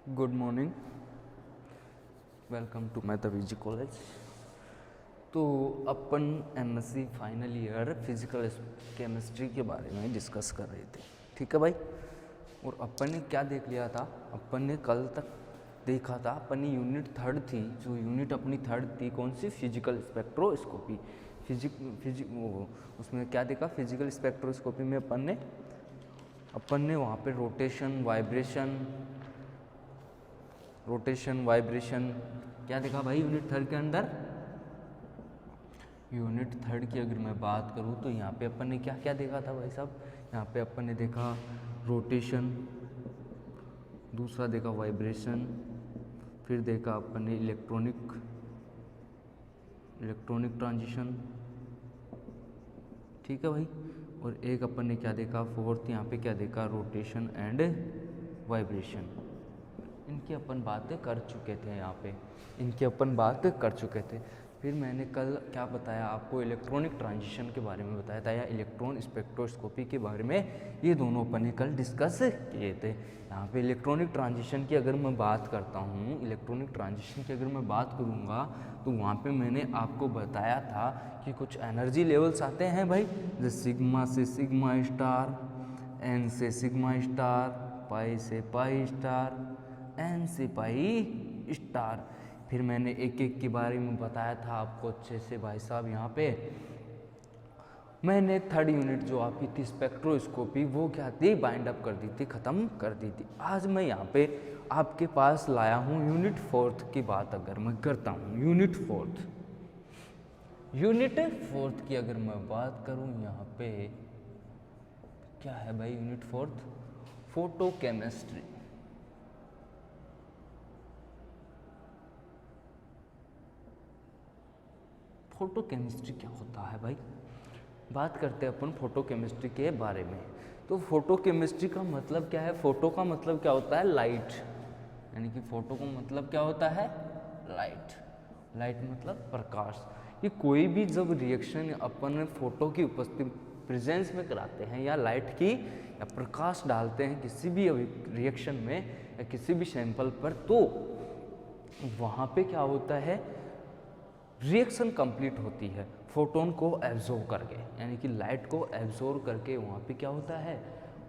Good morning, welcome to मैथावीजी college. तो अपन MSc final year physical chemistry के बारे में डिस्कस कर रहे थे, ठीक है भाई। और अपन ने क्या देख लिया था, अपन ने कल तक देखा था, अपन ने यूनिट थर्ड थी, जो यूनिट अपनी थर्ड थी कौन सी, फिजिकल स्पेक्ट्रोस्कोपी। उसमें क्या देखा, फिजिकल स्पेक्ट्रोस्कोपी में अपन ने वहाँ पे रोटेशन वाइब्रेशन क्या देखा भाई यूनिट थर्ड के अंदर। यूनिट थर्ड की अगर मैं बात करूँ तो यहाँ पे अपन ने क्या क्या देखा था भाई साहब। यहाँ पे अपन ने देखा रोटेशन, दूसरा देखा वाइब्रेशन, फिर देखा अपन ने इलेक्ट्रॉनिक ट्रांजिशन, ठीक है भाई। और एक अपन ने क्या देखा, फोर्थ यहाँ पे क्या देखा, रोटेशन एंड वाइब्रेशन। इनकी अपन बातें कर चुके थे, यहाँ पे इनकी अपन बात कर चुके थे। फिर मैंने कल क्या बताया आपको, इलेक्ट्रॉनिक ट्रांजिशन के बारे में बताया था, या इलेक्ट्रॉन स्पेक्ट्रोस्कोपी के बारे में। ये दोनों अपन ने कल डिस्कस किए थे। यहाँ पे इलेक्ट्रॉनिक ट्रांजिशन की अगर मैं बात करता हूँ, इलेक्ट्रॉनिक ट्रांजिशन की अगर मैं बात करूँगा तो वहाँ पे मैंने आपको बताया था कि कुछ एनर्जी लेवल्स आते हैं भाई, जैसे सिग्मा से सिग्मा स्टार, एन से सिग्मा स्टार, पाई से पाई स्टार, एन से पाई स्टार। फिर मैंने एक एक के बारे में बताया था आपको अच्छे से भाई साहब। यहाँ पे मैंने थर्ड यूनिट जो आपकी थी स्पेक्ट्रोस्कोपी, वो क्या थी, बाइंड अप कर दी थी, ख़त्म कर दी थी। आज मैं यहाँ पे आपके पास लाया हूँ यूनिट फोर्थ की बात अगर मैं करता हूँ। यूनिट फोर्थ की अगर मैं बात करूँ, यहाँ पे क्या है भाई यूनिट फोर्थ, फोटोकेमिस्ट्री। फोटोकेमिस्ट्री क्या होता है भाई, बात करते हैं अपन फोटोकेमिस्ट्री के बारे में। तो फोटोकेमिस्ट्री का मतलब क्या है, फोटो का मतलब क्या होता है, लाइट, यानी कि फोटो का मतलब क्या होता है, लाइट मतलब प्रकाश। ये कोई भी जब रिएक्शन अपन फोटो की उपस्थिति प्रेजेंस में कराते हैं, या लाइट की या प्रकाश डालते हैं किसी भी रिएक्शन में या किसी भी सैंपल पर, तो वहाँ पे क्या होता है, रिएक्शन कंप्लीट होती है फोटोन को एब्जॉर्ब करके, यानी कि लाइट को एब्जॉर्ब करके वहाँ पे क्या होता है,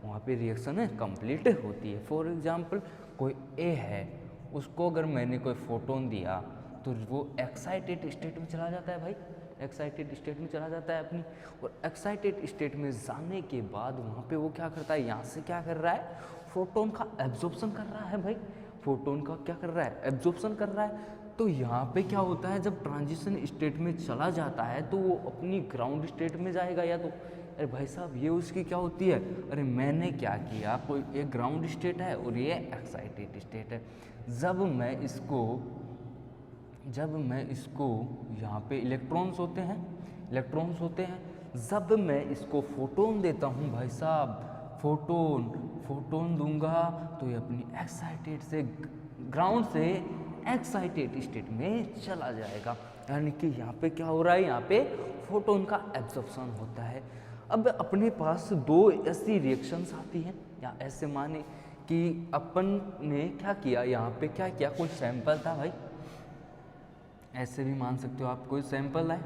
वहाँ पे रिएक्शन है कंप्लीट होती है। फॉर एग्जांपल कोई ए है, उसको अगर मैंने कोई फोटोन दिया तो वो एक्साइटेड स्टेट में चला जाता है भाई, एक्साइटेड स्टेट में चला जाता है अपनी। और एक्साइटेड स्टेट में जाने के बाद वहाँ पे वो क्या करता है, यहाँ से क्या कर रहा है, फोटोन का एब्जॉर्प्शन कर रहा है भाई, फोटोन का क्या कर रहा है, एब्जॉर्प्शन कर रहा है। तो यहाँ पे क्या होता है, जब ट्रांजिशन स्टेट में चला जाता है तो वो अपनी ग्राउंड स्टेट में जाएगा, या तो अरे भाई साहब ये उसकी क्या होती है, अरे मैंने क्या किया, कोई एक ग्राउंड स्टेट है और ये एक्साइटेड स्टेट है। जब मैं इसको यहाँ पे इलेक्ट्रॉन्स होते हैं, जब मैं इसको फोटोन देता हूँ भाई साहब, फोटोन दूंगा तो ये अपनी एक्साइटेड से ग्राउंड से एक्साइटेड स्टेट में चला जाएगा। यानी कि यहाँ पे क्या हो रहा है, यहाँ पे फोटोन का एब्जॉर्प्शन होता है। अब अपने पास दो ऐसी रिएक्शंस आती हैं, या ऐसे माने कि अपन ने क्या किया, यहाँ पे क्या किया, कोई सैंपल था भाई, ऐसे भी मान सकते हो आप, कोई सैंपल है।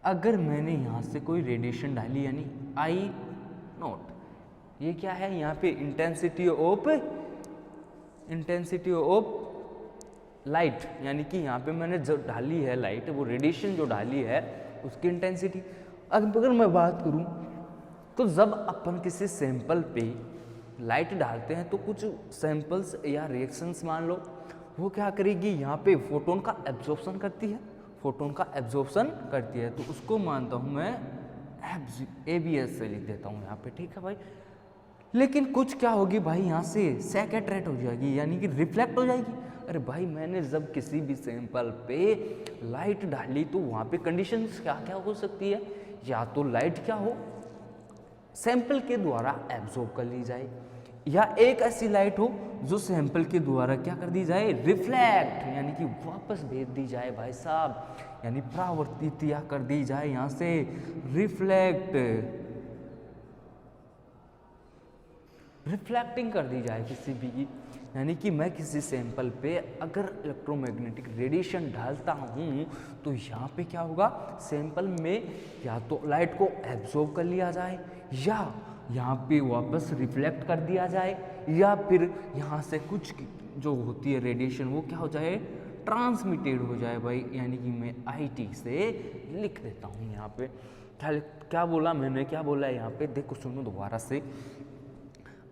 अगर मैंने यहाँ से कोई रेडिएशन डाली, यानी आई नॉट, ये क्या है, यहाँ पे इंटेंसिटी ऑफ लाइट, यानी कि यहाँ पे मैंने जो डाली है लाइट, वो रेडिएशन जो डाली है उसकी इंटेंसिटी। अगर मैं बात करूँ तो जब अपन किसी सैंपल पे लाइट डालते हैं तो कुछ सैंपल्स या रिएक्शंस मान लो, वो क्या करेगी, यहाँ पे फोटोन का एब्जॉर्प्शन करती है, तो उसको मानता हूँ मैं ABS से लिख देता हूँ यहाँ पे, ठीक है भाई। लेकिन कुछ क्या होगी भाई, यहाँ से सेकेट्रेट हो जाएगी, यानी कि रिफ्लेक्ट हो जाएगी। अरे भाई मैंने जब किसी भी सैंपल पे लाइट डाली तो वहाँ पे कंडीशंस क्या क्या हो सकती है, या तो लाइट क्या हो, सैंपल के द्वारा एब्जॉर्ब कर ली जाए, या एक ऐसी लाइट हो जो सैंपल के द्वारा क्या कर दी जाए, रिफ्लेक्ट, यानी कि वापस भेज दी जाए भाई साहब, यानी परावर्तित या कर दी जाए यहाँ से, रिफ्लेक्ट। रिफ्लेक्टिंग कर दी जाए किसी भी की, यानी कि मैं किसी सैंपल पे अगर इलेक्ट्रोमैग्नेटिक रेडिएशन डालता हूँ तो यहाँ पे क्या होगा, सैंपल में या तो लाइट को एब्जॉर्ब कर लिया जाए या यहाँ पे वापस रिफ्लेक्ट कर दिया जाए, या फिर यहाँ से कुछ जो होती है रेडिएशन वो क्या हो जाए, ट्रांसमिटेड हो जाए भाई। यानी कि मैं IT से लिख देता हूँ यहाँ पे। क्या बोला मैंने, क्या बोला है यहाँ पे, देखो सुनो दोबारा से।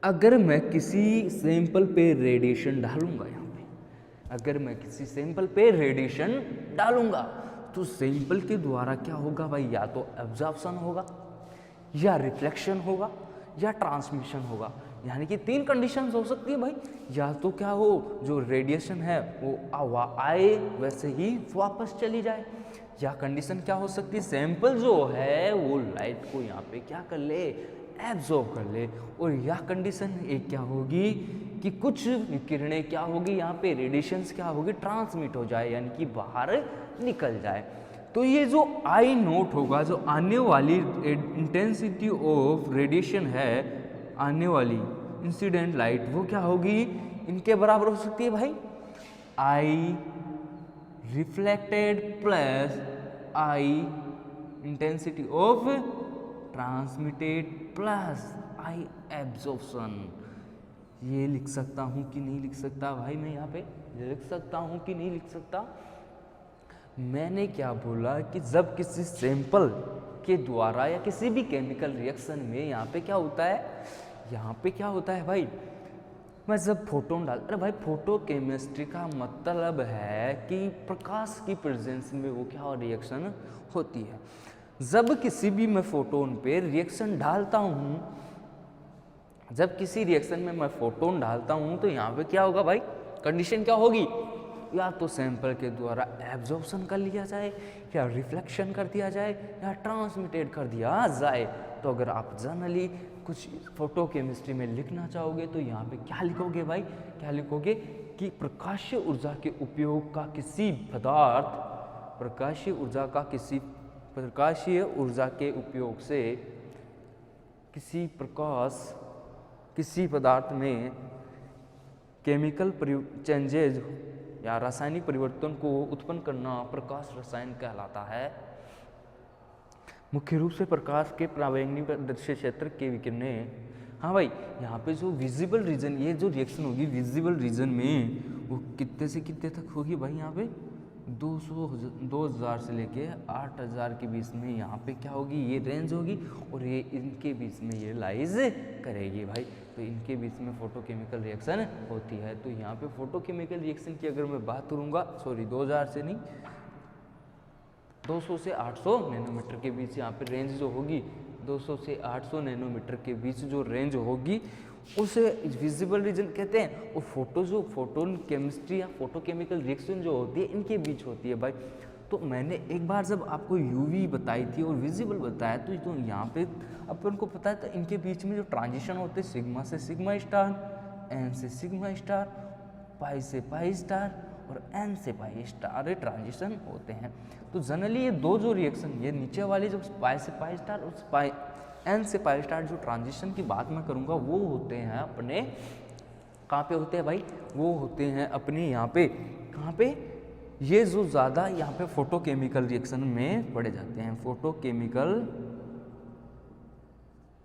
अगर मैं किसी सैंपल पे रेडिएशन डालूंगा, यहाँ पे अगर मैं किसी सैंपल पे रेडिएशन डालूंगा तो सैंपल के द्वारा क्या होगा भाई, या तो एब्जॉर्प्शन होगा या रिफ्लेक्शन होगा या ट्रांसमिशन होगा। यानी कि 3 कंडीशंस हो सकती है भाई, या तो क्या हो, जो रेडिएशन है वो आए वैसे ही वापस चली जाए, या कंडीशन क्या हो सकती है, सैंपल जो है वो लाइट को यहाँ पे क्या कर ले, एब्जॉर्ब कर ले, और यह कंडीशन एक क्या होगी कि कुछ किरणें क्या होगी, यहाँ पे रेडिएशंस क्या होगी, ट्रांसमिट हो जाए, यानी कि बाहर निकल जाए। तो ये जो I नोट होगा, जो आने वाली इंटेंसिटी ऑफ रेडिएशन है, आने वाली इंसिडेंट लाइट, वो क्या होगी, इनके बराबर हो सकती है भाई, I reflected plus I intensity of transmitted plus I absorption. ये लिख सकता हूँ कि नहीं लिख सकता भाई, मैं यहाँ पे लिख सकता हूँ कि नहीं लिख सकता। मैंने क्या बोला कि जब किसी सैंपल के द्वारा या किसी भी केमिकल रिएक्शन में यहाँ पे क्या होता है, यहाँ पे क्या होता है भाई, मैं जब फोटोन डाल, अरे भाई फोटो केमिस्ट्री का मतलब है कि प्रकाश की प्रेजेंस में वो क्या रिएक्शन होती है। जब किसी भी मैं फोटोन पे रिएक्शन डालता हूँ, जब किसी रिएक्शन में मैं फोटोन डालता हूँ तो यहाँ पे क्या होगा भाई, कंडीशन क्या होगी, या तो सैंपल के द्वारा एब्जॉर्प्शन कर लिया जाए या रिफ्लेक्शन कर दिया जाए या ट्रांसमिटेड कर दिया जाए। तो अगर आप जनरली कुछ फोटो केमिस्ट्री में लिखना चाहोगे तो यहाँ पे क्या लिखोगे भाई, क्या लिखोगे कि प्रकाशीय ऊर्जा के उपयोग का किसी पदार्थ, प्रकाशीय ऊर्जा के उपयोग से किसी पदार्थ में केमिकल चेंजेज या रासायनिक परिवर्तन को उत्पन्न करना प्रकाश रसायन कहलाता है। मुख्य रूप से प्रकाश के परावैंगनी दृश्य क्षेत्र के विकिरणें, हाँ भाई यहाँ पे जो विजिबल रीजन, ये जो रिएक्शन होगी विजिबल रीजन में वो कितने से कितने तक होगी भाई, यहाँ पे 2000 से लेके 8000 के बीच में यहाँ पे क्या होगी, ये रेंज होगी, और ये इनके बीच में ये लाइज करेगी भाई। तो इनके बीच में फोटोकेमिकल रिएक्शन होती है। तो यहाँ पे फोटोकेमिकल रिएक्शन की अगर मैं बात करूँगा, 2000 से नहीं, 200 से 800 नैनोमीटर के बीच यहाँ पे रेंज जो होगी, 200 से 800 नैनोमीटर के बीच जो रेंज होगी उसे विजिबल रीजन कहते हैं। और फोटोन केमिस्ट्री या फोटोकेमिकल रिएक्शन जो होती है इनके बीच होती है भाई। तो मैंने एक बार जब आपको यूवी बताई थी और विजिबल बताया तो यहाँ पे अपन को पता है, तो इनके बीच में जो ट्रांजिशन होते हैं सिग्मा से सिग्मा स्टार, एन से सिग्मा स्टार, पाई से पाई स्टार और एन से पाई स्टार ट्रांजिशन होते हैं। तो जनरली ये दो जो रिएक्शन, ये नीचे वाली जो पाई से पाई स्टार और एन से पाई स्टार जो ट्रांजिशन की बात मैं करूँगा वो होते हैं अपने, कहाँ पे होते हैं भाई, वो होते हैं अपने यहाँ पे, कहाँ पे, ये जो ज़्यादा यहाँ पे फोटोकेमिकल रिएक्शन में पड़े जाते हैं। फोटोकेमिकल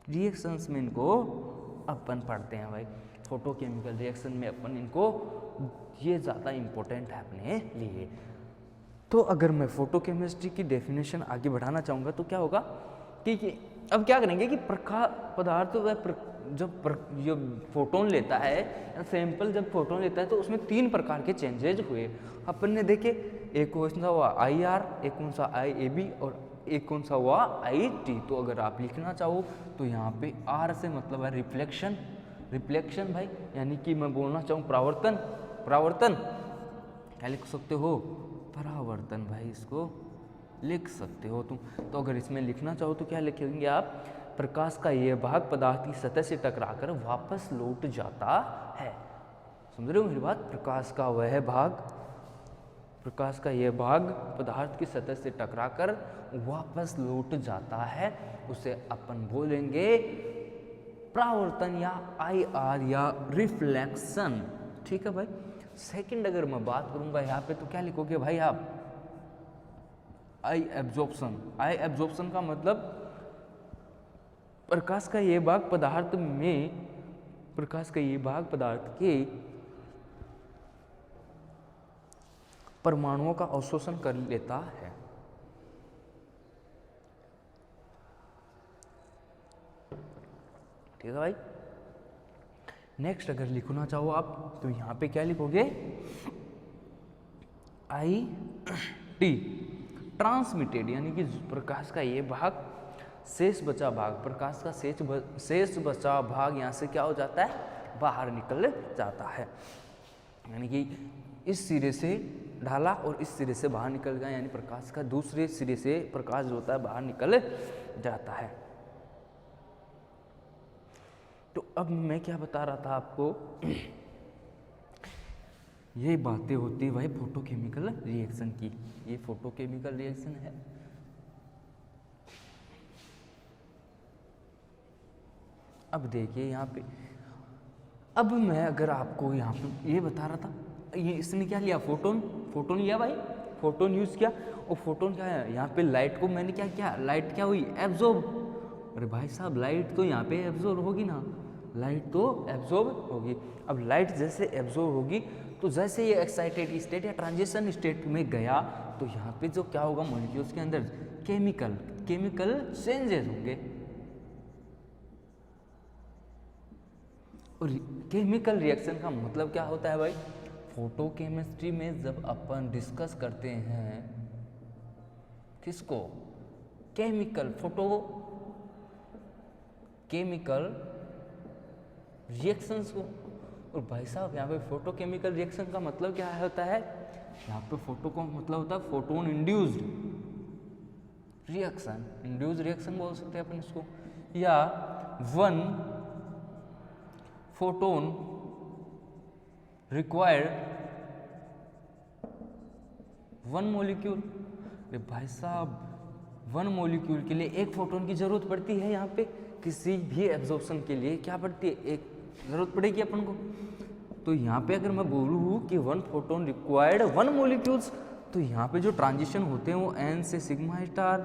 रिएक्शंस में इनको अपन पढ़ते हैं भाई, फोटोकेमिकल रिएक्शन में अपन इनको, ये ज़्यादा इम्पोर्टेंट है अपने लिए। तो अगर मैं फोटोकेमिस्ट्री की डेफिनेशन आगे बढ़ाना चाहूँगा तो क्या होगा कि अब क्या करेंगे कि पदार्थ जब फोटोन लेता है, सैंपल जब फोटोन लेता है तो उसमें 3 प्रकार के चेंजेज हुए अपन ने देखे। एक कौन सा हुआ IR, एक कौन सा IAB और एक कौन सा हुआ IT। तो अगर आप लिखना चाहो तो यहाँ पे R से मतलब है रिफ्लेक्शन भाई, यानी कि मैं बोलना चाहूँ परावर्तन क्या लिख सकते हो, परावर्तन भाई, इसको लिख सकते हो तुम। तो अगर इसमें लिखना चाहो तो क्या लिखेंगे आप, प्रकाश का यह भाग पदार्थ की सतह से टकराकर वापस लौट जाता है। समझ रहे हो मेरी बात, प्रकाश का यह भाग पदार्थ की सतह से टकराकर वापस लौट जाता है, उसे अपन बोलेंगे परावर्तन या IR या रिफ्लेक्शन। ठीक है भाई। सेकंड अगर मैं बात करूंगा यहाँ पे तो क्या लिखोगे भाई आप, आई एब्जॉर्प्शन। आई एब्जॉर्प्शन का मतलब प्रकाश का ये भाग पदार्थ में, प्रकाश का ये भाग पदार्थ के परमाणुओं का अवशोषण कर लेता है। ठीक है भाई। नेक्स्ट अगर लिखना चाहो आप तो यहां पे क्या लिखोगे, IT ट्रांसमिटेड, यानी कि प्रकाश का ये भाग, शेष बचा भाग, प्रकाश का शेष बचा भाग यहाँ से क्या हो जाता है, बाहर निकल जाता है। यानी कि इस सिरे से ढाला और इस सिरे से बाहर निकल गया, यानी प्रकाश का दूसरे सिरे से प्रकाश जो होता है बाहर निकल जाता है। तो अब मैं क्या बता रहा था आपको, ये बातें होती है भाई फोटोकेमिकल रिएक्शन की। ये फोटोकेमिकल रिएक्शन है। अब देखिए यहाँ पे, अब मैं अगर आपको यहाँ पे ये बता रहा था, ये इसने क्या लिया, फोटोन, फोटोन लिया भाई, फोटोन यूज किया। और फोटोन क्या है, यहाँ पे लाइट को मैंने क्या किया, लाइट क्या हुई, एब्जॉर्ब। अरे भाई साहब लाइट तो यहाँ पे एब्जॉर्ब होगी ना, लाइट तो एब्जॉर्ब होगी। अब लाइट जैसे एब्जॉर्ब होगी तो जैसे ये एक्साइटेड स्टेट या ट्रांजिशन स्टेट में गया तो यहाँ पे जो क्या होगा, मॉलिक्यूल्स के अंदर केमिकल चेंजेस होंगे। और केमिकल रिएक्शन का मतलब क्या होता है भाई, फोटोकेमिस्ट्री में जब अपन डिस्कस करते हैं किसको, केमिकल, केमिकल रिएक्शंस को। और भाई साहब यहाँ पे फोटोकेमिकल रिएक्शन का मतलब क्या होता है, यहाँ पे फोटो का मतलब होता है photon induced reaction, induced reaction बोल सकते हैं अपन इसको, या one photon required one molecule. भाई साहब वन मॉलिक्यूल के लिए एक फोटोन की जरूरत पड़ती है। यहाँ पे किसी भी एब्जॉर्प्शन के लिए क्या पड़ती है, एक जरूरत पड़ेगी अपन को। तो यहाँ पे अगर मैं बोलूँ कि one photon required one molecules, तो यहाँ पे जो ट्रांजिशन होते हैं वो n से सिग्मा स्टार,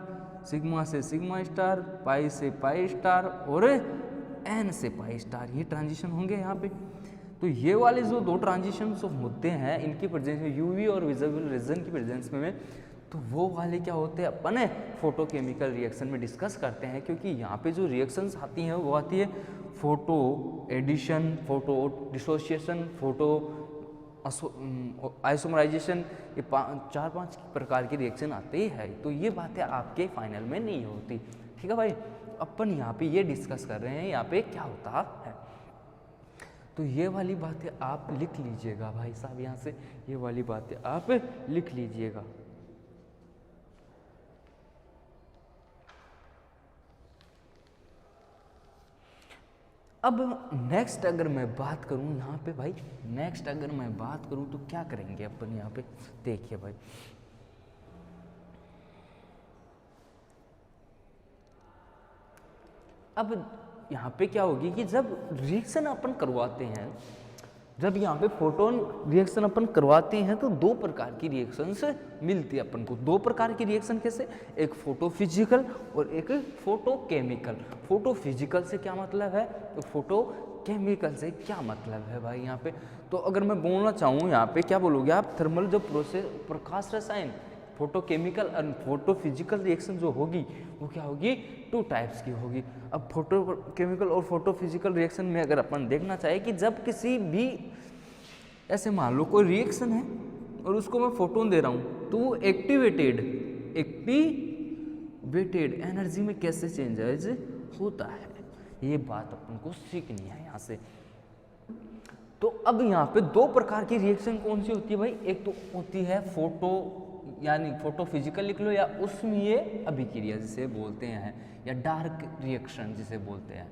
सिग्मा से सिग्मा स्टार, पाई से पाई स्टार और n से पाई स्टार, ये ट्रांजिशन होंगे यहाँ पे। तो ये वाले जो दो ट्रांजिशन होते हैं इनकी प्रेजेंस में, यूवी और विजिबल रीजन की प्रेजेंस में, तो वो वाले क्या होते हैं अपन फोटोकेमिकल रिएक्शन में डिस्कस करते हैं। क्योंकि यहाँ पे जो रिएक्शंस आती हैं वो आती है photo addition, photo dissociation, photo isomerisation, ये 4-5 प्रकार की रिएक्शन आते ही है। तो ये बातें आपके फाइनल में नहीं होती। ठीक है भाई, अपन यहाँ पे ये डिस्कस कर रहे हैं यहाँ पे क्या होता है। तो ये वाली बातें आप लिख लीजिएगा भाई साहब, यहाँ से ये वाली बातें आप लिख लीजिएगा। अब नेक्स्ट अगर मैं बात करूं यहाँ पे भाई, नेक्स्ट अगर मैं बात करूं तो क्या करेंगे अपन यहाँ पे, देखिए भाई अब यहाँ पे क्या होगी कि जब रिएक्शन अपन करवाते हैं, जब यहाँ पे फोटोन रिएक्शन अपन करवाते हैं तो दो प्रकार की रिएक्शंस मिलती है अपन को। दो प्रकार की रिएक्शन कैसे, एक फोटोफिजिकल और एक फोटोकेमिकल। फोटोफिजिकल से क्या मतलब है, तो फोटोकेमिकल से क्या मतलब है भाई यहाँ पे। तो अगर मैं बोलना चाहूँ यहाँ पे क्या बोलोगे आप, थर्मल जो प्रोसेस, प्रकाश रसायन, फोटोकेमिकल और फोटोफिजिकल रिएक्शन जो होगी वो क्या होगी, 2 टाइप्स की होगी। अब फोटोकेमिकल और फोटोफिजिकल रिएक्शन में अगर अपन देखना चाहे कि जब किसी भी ऐसे मान लो कोई रिएक्शन है और उसको मैं फोटोन दे रहा हूँ तो वो एक्टिवेटेड एनर्जी में कैसे चेंजेस होता है, ये बात अपन को सीखनी है यहाँ से। तो अब यहाँ पे 2 प्रकार की रिएक्शन कौन सी होती है भाई, एक तो होती है फोटो यानी फोटोफिजिकल लिख लो, या उष्मीय अभिक्रिया जिसे बोलते हैं, या डार्क रिएक्शन जिसे बोलते हैं,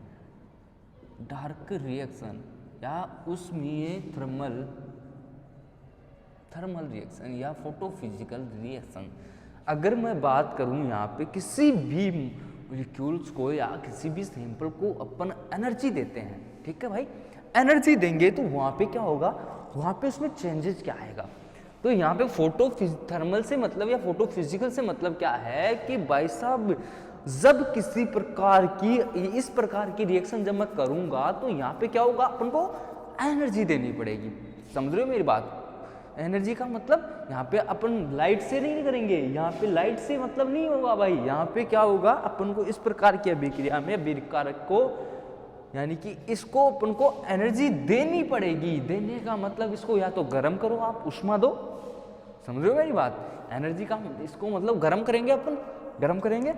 डार्क रिएक्शन या उष्मीय थर्मल रिएक्शन या फोटोफिजिकल रिएक्शन। अगर मैं बात करूं यहाँ पे किसी भी मॉलिक्यूल्स को या किसी भी सैंपल को अपन एनर्जी देते हैं, ठीक है भाई, एनर्जी देंगे तो वहाँ पे क्या होगा, वहाँ पे उसमें चेंजेस क्या आएगा। तो यहाँ पे फोटो थर्मल से मतलब या फोटो फिजिकल से मतलब क्या है कि भाई साहब जब किसी प्रकार की इस प्रकार की रिएक्शन जब मैं करूँगा तो यहाँ पे क्या होगा, अपन को एनर्जी देनी पड़ेगी। समझ रहे हो मेरी बात? एनर्जी का मतलब यहाँ पे अपन लाइट से नहीं करेंगे, यहाँ पे लाइट से मतलब नहीं होगा भाई, यहाँ पे क्या होगा, अपन को इस प्रकार की अभिक्रिया में अभिकारक को यानी कि इसको अपन को एनर्जी देनी पड़ेगी। देने का मतलब इसको या तो गर्म करो आप, उष्मा दो, समझ रहे हो मेरी बात? एनर्जी का इसको मतलब गर्म करेंगे अपन, गर्म करेंगे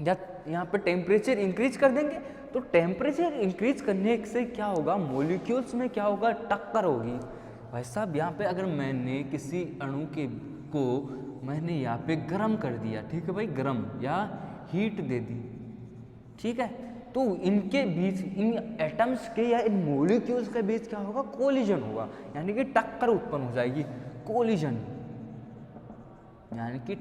या यहाँ पे टेम्परेचर इंक्रीज कर देंगे। तो टेम्परेचर इंक्रीज करने से क्या होगा, मॉलिक्यूल्स में क्या होगा, टक्कर होगी। भाई साहब यहाँ पे अगर मैंने किसी अणु के को मैंने यहाँ पे गर्म कर दिया, ठीक है भाई, गर्म या हीट दे दी, ठीक है, तो इनके बीच इन एटम्स के या इन मॉलिक्यूल्स के बीच क्या होगा, कोलिजन होगा, यानी कि टक्कर उत्पन्न हो जाएगी। कोलिजन यानी कि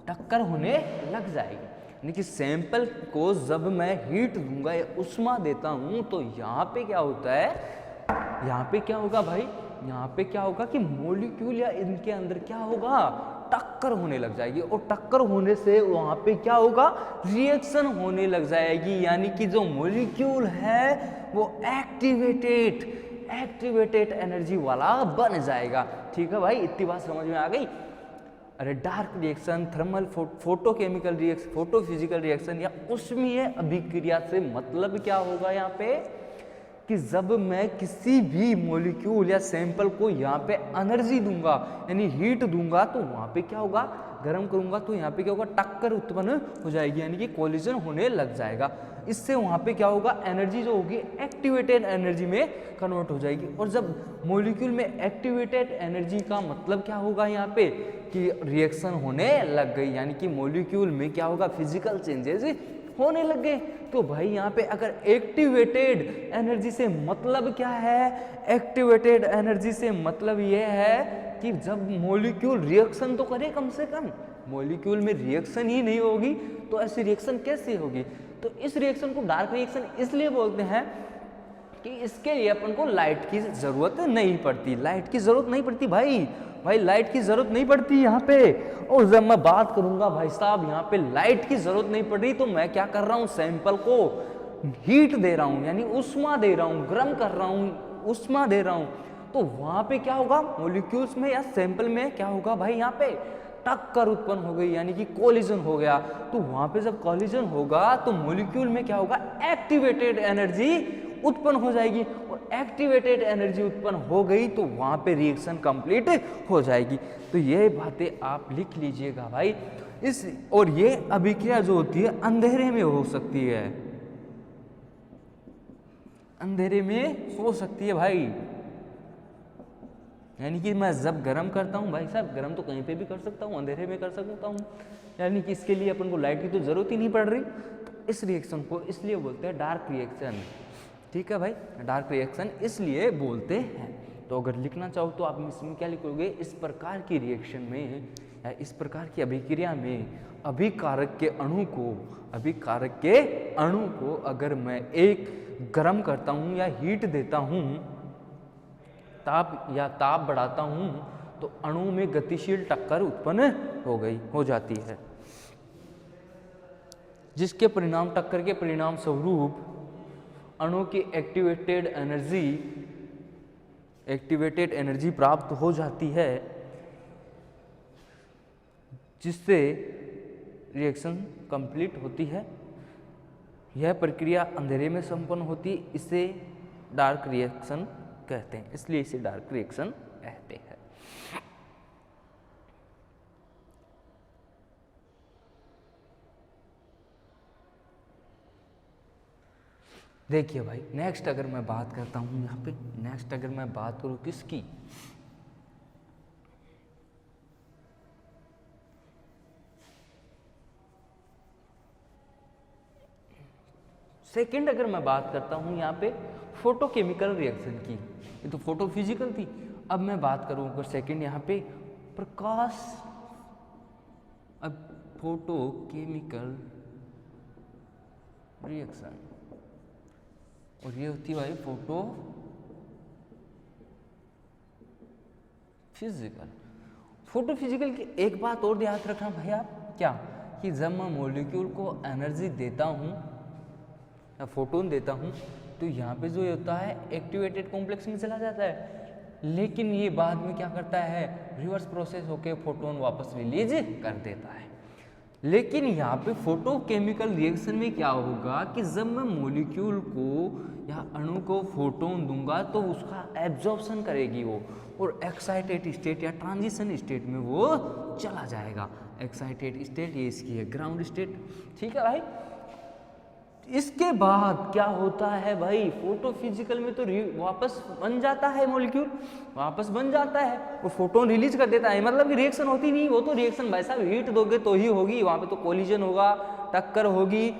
टक्कर होने लग जाएगी। यानी कि सैंपल को जब मैं हीट दूंगा या उष्मा देता हूं तो यहाँ पे क्या होता है, यहाँ पे क्या होगा भाई, यहाँ पे क्या होगा कि मॉलिक्यूल या इनके अंदर क्या होगा, टक्कर होने लग जाएगी। और टक्कर होने से वहाँ पे क्या होगा, रिएक्शन होने लग जाएगी। यानी कि जो मॉलिक्यूल है वो एक्टिवेटेड एनर्जी वाला बन जाएगा। ठीक है भाई, इतनी बात समझ में आ गई? अरे dark reaction, thermal, photochemical reaction, photophysical reaction या उष्मीय अभिक्रिया से मतलब क्या होगा यहाँ पे कि जब मैं किसी भी मॉलिक्यूल या सैंपल को यहाँ पे एनर्जी दूंगा यानी हीट दूंगा तो वहाँ पे क्या होगा, गर्म करूंगा तो यहाँ पे क्या होगा, टक्कर उत्पन्न हो जाएगी, यानी कि कोलिजन होने लग जाएगा। इससे वहाँ पे क्या होगा, एनर्जी जो होगी एक्टिवेटेड एनर्जी में कन्वर्ट हो जाएगी। और जब मॉलिक्यूल में एक्टिवेटेड एनर्जी का मतलब क्या होगा यहाँ पे कि रिएक्शन होने लग गई, यानी कि मॉलिक्यूल में क्या होगा, फिजिकल चेंजेस होने लग गए। तो भाई यहाँ पे अगर एक्टिवेटेड एनर्जी से मतलब क्या है, एक्टिवेटेड एनर्जी से मतलब ये है कि जब मॉलिक्यूल रिएक्शन तो करे, कम से कम मॉलिक्यूल में रिएक्शन ही नहीं होगी तो ऐसी रिएक्शन कैसे होगी। तो इस रिएक्शन को डार्क रिएक्शन इसलिए बोलते हैं कि इसके लिए अपन को लाइट की जरूरत नहीं पड़ती, लाइट की जरूरत नहीं पड़ती भाई लाइट की जरूरत नहीं पड़ती यहाँ पे। और जब मैं बात करूंगा भाई साहब यहाँ पे लाइट की जरूरत नहीं पड़ रही तो मैं क्या कर रहा हूँ, सैंपल को हीट दे रहा हूँ यानी उष्मा दे रहा हूँ, गर्म कर रहा हूँ, उष्मा दे रहा हूँ। तो वहां पे क्या होगा, मॉलिक्यूल्स में या सैंपल में क्या होगा भाई, यहाँ पे टक्कर उत्पन्न हो गई यानी कि कोलिजन हो गया। तो वहां पे जब कोलिजन होगा तो मॉलिक्यूल में क्या होगा, एक्टिवेटेड एनर्जी उत्पन्न हो जाएगी। और एक्टिवेटेड एनर्जी उत्पन्न हो गई तो वहां पे रिएक्शन कंप्लीट हो जाएगी। तो ये बातें आप लिख लीजिएगा भाई। और ये अभिक्रिया जो होती है अंधेरे में हो सकती है, अंधेरे में हो सकती है भाई। यानी कि मैं जब गर्म करता हूँ भाई साहब, गर्म तो कहीं पे भी कर सकता हूँ, अंधेरे में कर सकता हूँ, यानी कि इसके लिए अपन को लाइट की तो जरूरत ही नहीं पड़ रही। तो इस रिएक्शन को इसलिए बोलते हैं डार्क रिएक्शन। ठीक है भाई, डार्क रिएक्शन इसलिए बोलते हैं। तो अगर लिखना चाहो तो आप इसमें क्या लिखोगे, इस प्रकार की रिएक्शन में या इस प्रकार की अभिक्रिया में अभिकारक के अणु को अगर मैं एक गर्म करता हूँ या हीट देता हूँ, ताप बढ़ाता हूं तो अणु में गतिशील टक्कर उत्पन्न हो जाती है, जिसके परिणाम, टक्कर के परिणाम स्वरूप अणु की एक्टिवेटेड एनर्जी प्राप्त हो जाती है, जिससे रिएक्शन कंप्लीट होती है। यह प्रक्रिया अंधेरे में संपन्न होती, इसे डार्क रिएक्शन कहते हैं, इसलिए इसे डार्क रिएक्शन कहते हैं। देखिए भाई, नेक्स्ट अगर मैं बात करता हूं यहाँ पे, नेक्स्ट अगर मैं बात करूं किसकी, सेकंड अगर मैं बात करता हूं यहाँ पे फोटोकेमिकल रिएक्शन की, ये तो फोटोफिजिकल थी। अब मैं बात करूं अगर सेकंड यहाँ पे प्रकाश, अब फोटो केमिकल रिएक्शन, और ये होती है भाई फोटो फिजिकल। फोटो फिजिकल की एक बात और याद रखना भाई आप, क्या कि जब मैं मॉलिक्यूल को एनर्जी देता हूँ या फोटोन देता हूँ तो यहाँ पे जो होता है एक्टिवेटेड कॉम्प्लेक्स में चला जाता है, लेकिन ये बाद में क्या करता है, रिवर्स प्रोसेस होके फोटोन वापस रिलीज कर देता है। लेकिन यहाँ पे फोटो केमिकल रिएक्शन में क्या होगा कि जब मैं मॉलिक्यूल को या अणु को फोटोन दूंगा तो उसका एब्जॉर्प्शन करेगी वो, और एक्साइटेड स्टेट या ट्रांजिशन स्टेट में वो चला जाएगा। एक्साइटेड स्टेट ये इसकी है ग्राउंड स्टेट, ठीक है भाई। इसके बाद क्या होता है भाई, फोटो फिजिकल में तो वापस बन जाता है मॉलिक्यूल, वापस बन जाता है और फोटोन रिलीज कर देता है, मतलब कि रिएक्शन होती नहीं, वो तो रिएक्शन भाई साहब हीट दोगे तो ही होगी, वहां पे तो कोलिजन होगा, टक्कर होगी,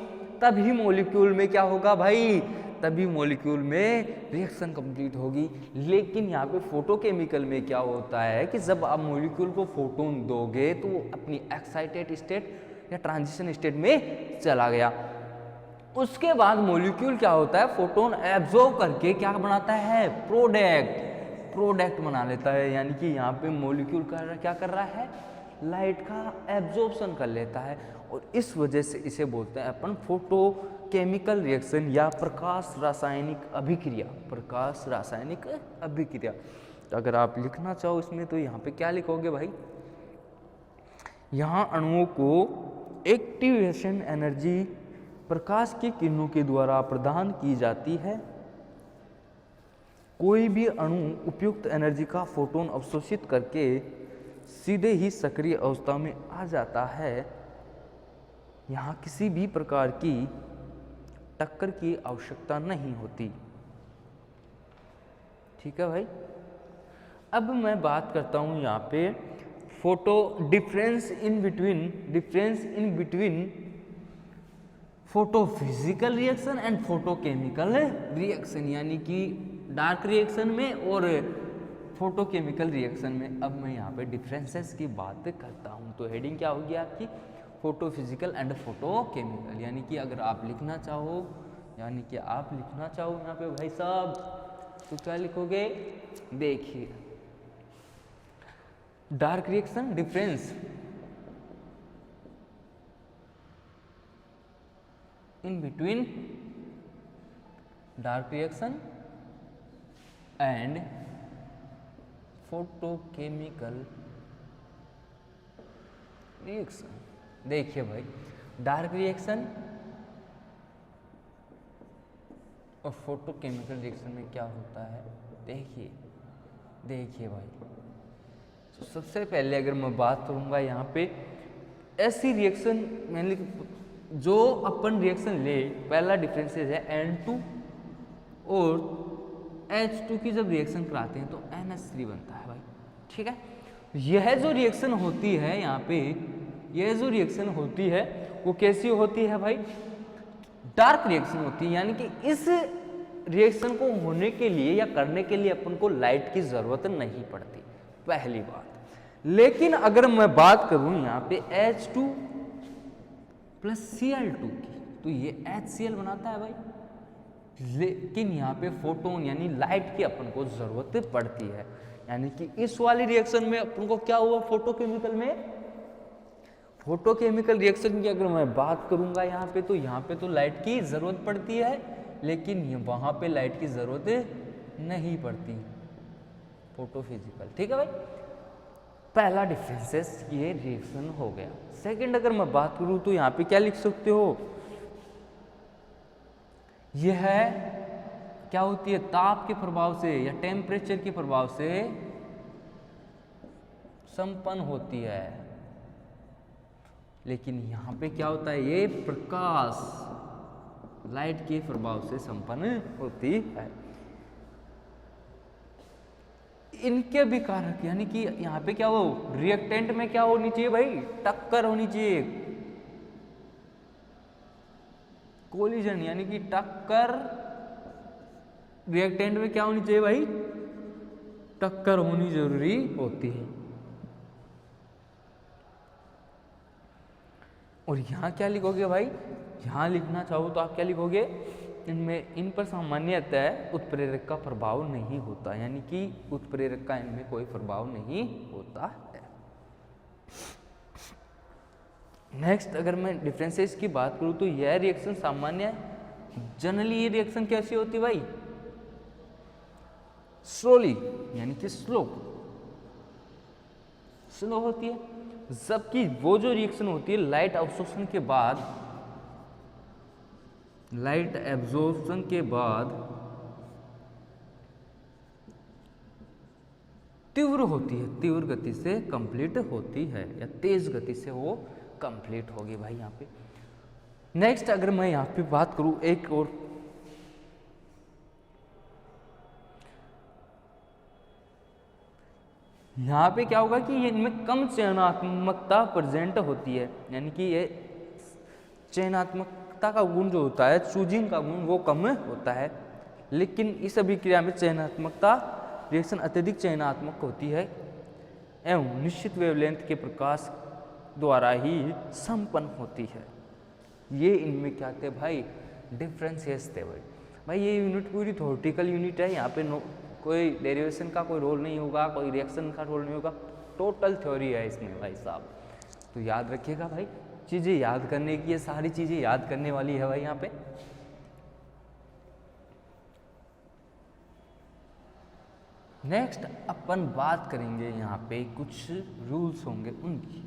तभी मॉलिक्यूल में क्या होगा भाई, तभी मॉलिक्यूल में रिएक्शन कंप्लीट होगी। लेकिन यहाँ पे फोटोकेमिकल में क्या होता है कि जब आप मॉलिक्यूल को फोटोन दोगे तो वो अपनी एक्साइटेड स्टेट या ट्रांजिशन स्टेट में चला गया। उसके बाद मॉलिक्यूल क्या होता है, फोटोन एब्जॉर्ब करके क्या बनाता है, प्रोडक्ट बना लेता है। यानी कि यहाँ पे मॉलिक्यूल क्या कर रहा है, लाइट का एब्जॉर्प्शन कर लेता है, और इस वजह से इसे बोलते हैं अपन फोटो केमिकल रिएक्शन या प्रकाश रासायनिक अभिक्रिया। प्रकाश रासायनिक अभिक्रिया तो अगर आप लिखना चाहो इसमें तो यहाँ पे क्या लिखोगे भाई, यहाँ अणुओं को एक्टिवेशन एनर्जी प्रकाश की किरणों के द्वारा प्रदान की जाती है। कोई भी अणु उपयुक्त एनर्जी का फोटोन अवशोषित करके सीधे ही सक्रिय अवस्था में आ जाता है। यहाँ किसी भी प्रकार की टक्कर की आवश्यकता नहीं होती, ठीक है भाई। अब मैं बात करता हूँ यहाँ पे photo difference in between photo physical reaction and photo chemical reaction, यानी कि डार्क रिएक्शन में और फोटो केमिकल रिएक्शन में। अब मैं यहाँ पे डिफरेंसेस की बात करता हूँ, तो हेडिंग क्या होगी आपकी, photo physical and photo chemical. यानी कि अगर आप लिखना चाहो यहाँ पे भाई साहब तो क्या लिखोगे, देखिए dark reaction difference in between dark reaction and photochemical reaction। देखिए भाई डार्क रिएक्शन और फोटोकेमिकल रिएक्शन में क्या होता है, देखिए भाई। तो सबसे पहले अगर मैं बात करूंगा यहाँ पे ऐसी रिएक्शन मेनली जो अपन रिएक्शन ले, पहला डिफरेंसेस है N2 और H2 की जब रिएक्शन कराते हैं तो NH3 बनता है भाई, ठीक है। यह जो रिएक्शन होती है यहाँ पे, यह जो रिएक्शन होती है वो कैसी होती है भाई, डार्क रिएक्शन होती है। यानी कि इस रिएक्शन को होने के लिए या करने के लिए अपन को लाइट की जरूरत नहीं पड़ती, पहली बात। लेकिन अगर मैं बात करूं यहाँ पे H2 प्लस Cl2 की, तो ये HCl बनाता है भाई। लेकिन यहाँ पे फोटोन यानी लाइट की अपन को जरूरत पड़ती है। यानी कि इस वाली रिएक्शन में अपन को क्या हुआ, फोटोकेमिकल रिएक्शन की अगर मैं बात करूंगा यहाँ पे तो लाइट की जरूरत पड़ती है, लेकिन वहां पे लाइट की जरूरत नहीं पड़ती, फोटोफिजिकल, ठीक है भाई। पहला डिफरेंसेस ये रिएक्शन हो गया। सेकंड अगर मैं बात करूं तो यहाँ पे क्या लिख सकते हो, यह है क्या होती है, ताप के प्रभाव से या टेम्परेचर के प्रभाव से संपन्न होती है। लेकिन यहाँ पे क्या होता है, ये प्रकाश लाइट के प्रभाव से संपन्न होती है। इनके भी कारक यानी कि यहाँ पे क्या हो, रिएक्टेंट में क्या होनी चाहिए भाई, टक्कर होनी चाहिए, कोलिजन, यानी कि टक्कर। रिएक्टेंट में क्या होनी चाहिए भाई, टक्कर होनी जरूरी होती है। और यहाँ क्या लिखोगे भाई, यहाँ लिखना चाहो तो आप क्या लिखोगे, इनमें इन पर सामान्यतः उत्प्रेरक का प्रभाव नहीं होता, यानी कि उत्प्रेरक का इनमें कोई प्रभाव नहीं होता है। नेक्स्ट अगर मैं डिफरेंसेस की बात करूँ तो यह रिएक्शन सामान्य है। जनरली ये रिएक्शन कैसी होती है भाई, स्लोली, यानी कि स्लो होती है, जबकि वो जो रिएक्शन होती है लाइट एब्जॉर्प्शन के बाद तीव्र होती है, तीव्र गति से कंप्लीट होती है, या तेज गति से वो कंप्लीट होगी भाई यहाँ पे। नेक्स्ट अगर मैं यहाँ पे बात करूँ एक और, यहाँ पे क्या होगा कि इनमें कम चयनात्मकता प्रेजेंट होती है, यानी कि ये चयनात्मकता का गुण जो होता है, चूजिंग का गुण वो कम होता है, लेकिन इस अभिक्रिया में चयनात्मकता रिएक्शन अत्यधिक चयनात्मक होती है एवं निश्चित वेवलेंथ के प्रकाश द्वारा ही संपन्न होती है। ये इनमें क्या थे भाई, डिफरेंसेस थे भाई। ये यूनिट पूरी थ्योरेटिकल यूनिट है, यहाँ पे कोई डेरिवेशन का कोई रोल नहीं होगा, कोई रिएक्शन का रोल नहीं होगा, टोटल थ्योरी है इसमें भाई साहब। तो याद रखिएगा भाई, चीज़ें याद करने की, ये सारी चीज़ें याद करने वाली है भाई यहाँ पे। नेक्स्ट अपन बात करेंगे यहाँ पे कुछ रूल्स होंगे उनकी,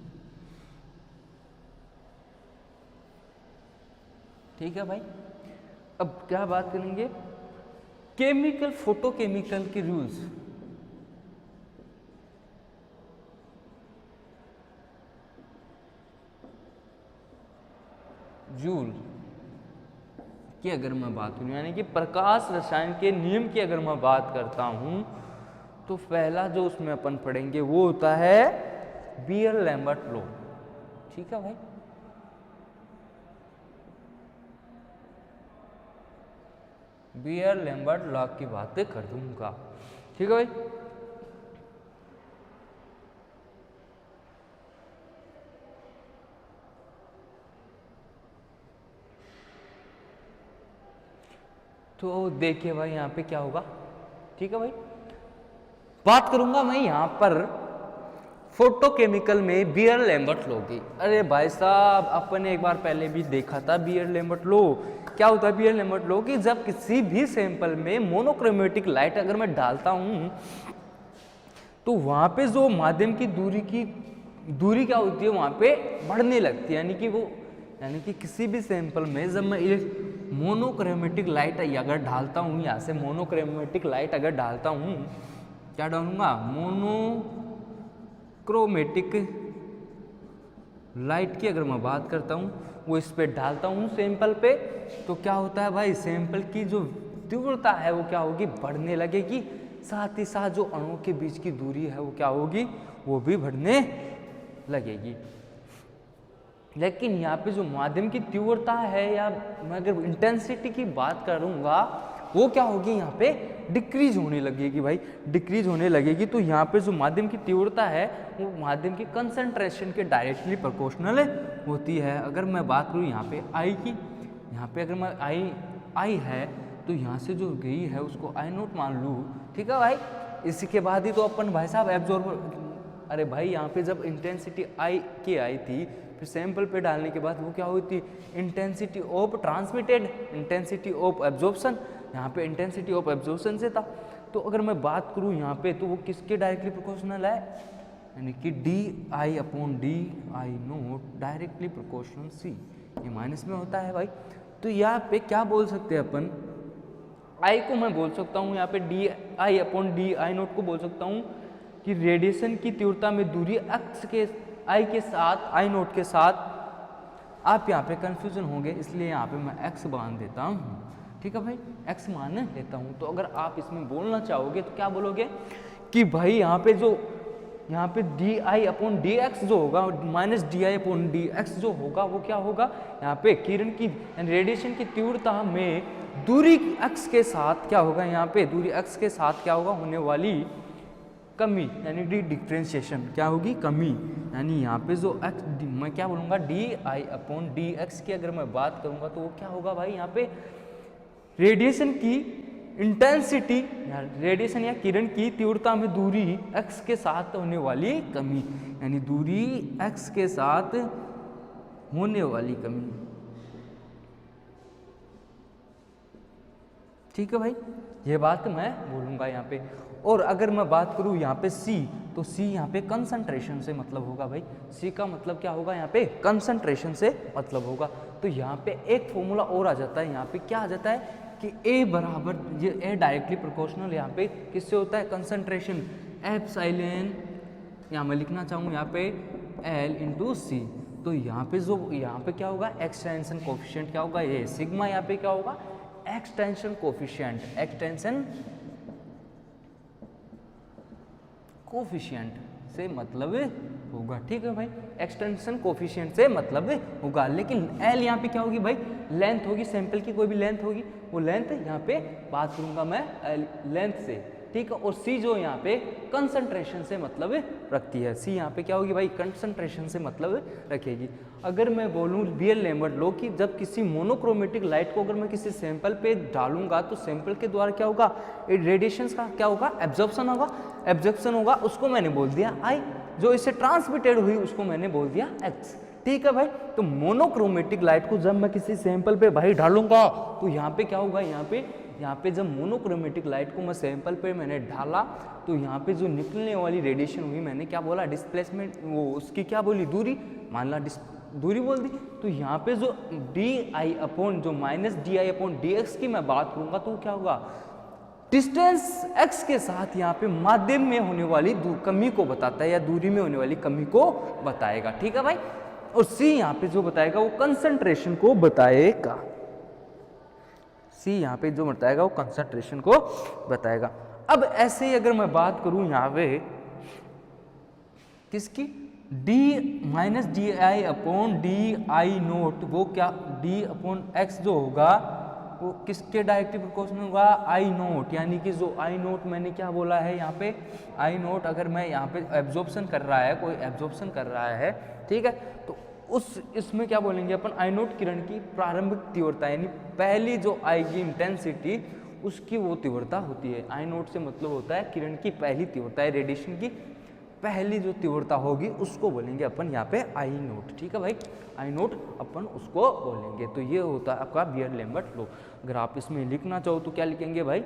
ठीक है भाई। अब क्या बात करेंगे, केमिकल फोटोकेमिकल के रूल्स। जूल की अगर मैं बात करूं, यानी कि प्रकाश रसायन के नियम की अगर मैं बात करता हूं, तो पहला जो उसमें अपन पढ़ेंगे वो होता है बियर लैम्बर्ट लॉ, ठीक है भाई। बियर लैम्बर्ट लॉ की बातें कर दूंगा, ठीक है भाई। तो देखिए भाई यहाँ पे क्या होगा, ठीक है भाई। बात करूंगा मैं यहाँ पर फोटोकेमिकल में बियर लैम्बर्ट लॉ की। अरे भाई साहब, अपन ने एक बार पहले भी देखा था बियर लैम्बर्ट लॉ। क्या होता है बियर लैम्बर्ट लॉ कि जब किसी भी सैंपल में मोनोक्रोमेटिक लाइट अगर मैं डालता हूं, तो वहां पे जो माध्यम की दूरी क्या होती है, वहां पे बढ़ने लगती है, यानी कि किसी भी सैंपल में जब मैं मोनोक्रोमेटिक लाइट अगर डालता हूं, यहाँ से मोनोक्रोमेटिक लाइट अगर डालता हूं, क्या डालूंगा, मोनोक्रोमेटिक लाइट की अगर मैं बात करता हूं, वो इस पे डालता हूं सैंपल पे, तो क्या होता है भाई, सैंपल की जो तीव्रता है वो क्या होगी, बढ़ने लगेगी। साथ ही साथ जो अणुओं के बीच की दूरी है वो क्या होगी, वो भी बढ़ने लगेगी। लेकिन यहाँ पे जो माध्यम की तीव्रता है, या मैं अगर इंटेंसिटी की बात करूँगा, वो क्या होगी, यहाँ पे डिक्रीज होने लगेगी भाई, डिक्रीज होने लगेगी। तो यहाँ पे जो माध्यम की तीव्रता है वो माध्यम की कंसंट्रेशन के डायरेक्टली प्रोपोर्शनल होती है। अगर मैं बात करूँ यहाँ पे आई की, यहाँ पे अगर मैं आई है तो यहाँ से जो गई है उसको आई नोट मान लूँ, ठीक है भाई। इसी के बाद ही तो अपन भाई साहब एब्जॉर्बर, अरे भाई यहाँ पे जब इंटेंसिटी आई की आई थी, फिर सैंपल पे डालने के बाद वो क्या हुई थी, intensity of transmitted, intensity of absorption, यहाँ पे इंटेंसिटी ऑफ एब्जॉर्प्शन से था। तो अगर मैं बात करूँ यहाँ पे, तो वो किसके डायरेक्टली प्रोपोर्शनल है, यानी कि DI/DI0 डायरेक्टली प्रोपोर्शनल C, ये माइनस में होता है भाई। तो यहाँ पे क्या बोल सकते हैं अपन, I को मैं बोल सकता हूँ यहाँ पे DI/DI0 को बोल सकता हूँ कि रेडिएशन की तीव्रता में दूरी अक्ष के I के साथ, I0 के साथ, आप यहाँ पे कंफ्यूजन होंगे, इसलिए यहाँ पे मैं X मान देता हूँ, ठीक है भाई, X मान लेता हूँ। तो अगर आप इसमें बोलना चाहोगे तो क्या बोलोगे कि भाई यहाँ पे DI/dx जो होगा, -DI/dx जो होगा वो क्या होगा, यहाँ पे किरण की रेडिएशन की तीव्रता में दूरी अक्ष के साथ क्या होगा, यहाँ पे दूरी अक्ष के साथ क्या होगा, होने वाली कमी, यानी डी डिफ्रेंशिएशन क्या होगी, कमी। यानी यहाँ पे जो एक्स, मैं क्या बोलूँगा, DI/dx की अगर मैं बात करूँगा तो वो क्या होगा भाई, यहाँ पे रेडिएशन की इंटेंसिटी, रेडिएशन या किरण की तीव्रता में दूरी x के साथ होने वाली कमी, यानी दूरी x के साथ होने वाली कमी। ठीक है भाई, ये बात मैं बोलूँगा यहाँ पे। और अगर मैं बात करूँ यहाँ पे C, तो C यहाँ पे कंसंट्रेशन से मतलब होगा भाई। C का मतलब क्या होगा, यहाँ पे कंसंट्रेशन से मतलब होगा। तो यहाँ पे एक फॉर्मूला और आ जाता है, यहाँ पे क्या आ जाता है कि A बराबर, ये A डायरेक्टली प्रोपोर्शनल यहाँ पे किससे होता है, कंसंट्रेशन एप्सिलॉन, यहाँ मैं लिखना चाहूँ यहाँ पे L इंटू C। तो यहाँ पे जो यहाँ पे क्या होगा, एक्सटेंशन कोफिशिएंट क्या होगा, ये सिग्मा, यहाँ पे क्या होगा, एक्सटेंशन कोफिशिएंट, एक्सटेंशन कोफिशिएंट से मतलब होगा। ठीक है भाई, एक्सटेंशन कोफिशिएंट से मतलब होगा। लेकिन एल यहाँ पे क्या होगी भाई, लेंथ होगी, सैंपल की कोई भी लेंथ होगी, वो लेंथ यहाँ पे बात करूंगा मैं लेंथ से। ठीक है, और सी जो यहाँ पे कंसंट्रेशन से मतलब रखती है, सी यहाँ पे क्या होगी भाई, कंसंट्रेशन से मतलब रखेगी। अगर मैं बोलूँ बीयर-लैम्बर्ट लॉ की, जब किसी मोनोक्रोमेटिक लाइट को अगर मैं किसी सैंपल पे डालूंगा तो सैंपल के द्वारा क्या होगा, रेडिएशन का क्या होगा, एब्जॉर्प्शन होगा, एब्जॉर्प्शन होगा, उसको मैंने बोल दिया आई। जो इससे ट्रांसमिटेड हुई उसको मैंने बोल दिया एक्स। ठीक है भाई, तो मोनोक्रोमेटिक लाइट को जब मैं किसी सैंपल पे भाई डालूंगा तो यहाँ पे क्या होगा, यहाँ पे जब मोनोक्रोमेटिक लाइट को मैं सैंपल पे मैंने डाला तो यहाँ पे जो निकलने वाली रेडिएशन हुई, मैंने क्या बोला, डिस्प्लेसमेंट, वो उसकी क्या बोली, दूरी, मान ला दूरी बोल दी। तो यहाँ पे जो DI जो -DI/dx की मैं बात करूंगा तो क्या होगा, डिस्टेंस x के साथ यहाँ पे माध्यम में होने वाली कमी को बताता है, या दूरी में होने वाली कमी को बताएगा। ठीक है भाई, और C यहाँ पे जो बताएगा वो कंसंट्रेशन को बताएगा। C यहाँ पे जो बताएगा वो कंसंट्रेशन को बताएगा। अब ऐसे ही अगर मैं बात करूं यहाँ पे किसकी, D-DI/dI0, वो क्या, D/x जो होगा वो किसके डायरेक्टली प्रोपोर्शनल होगा, I0, यानी कि जो I0 मैंने क्या बोला है यहाँ पे, I0 अगर मैं यहाँ पे एब्जॉर्प्शन कर रहा है, कोई एब्जॉर्प्शन कर रहा है, ठीक है, तो इसमें क्या बोलेंगे अपन, I0 किरण की प्रारंभिक तीव्रता, यानी पहली जो आएगी इंटेंसिटी उसकी वो तीव्रता होती है। I0 से मतलब होता है किरण की पहली तीव्रता है, रेडिएशन की पहली जो तीव्रता होगी उसको बोलेंगे अपन यहाँ पे I0। ठीक है भाई, I0 अपन उसको बोलेंगे। तो ये होता है आपका बीयर-लैम्बर्ट लॉ। अगर आप इसमें लिखना चाहो तो क्या लिखेंगे भाई,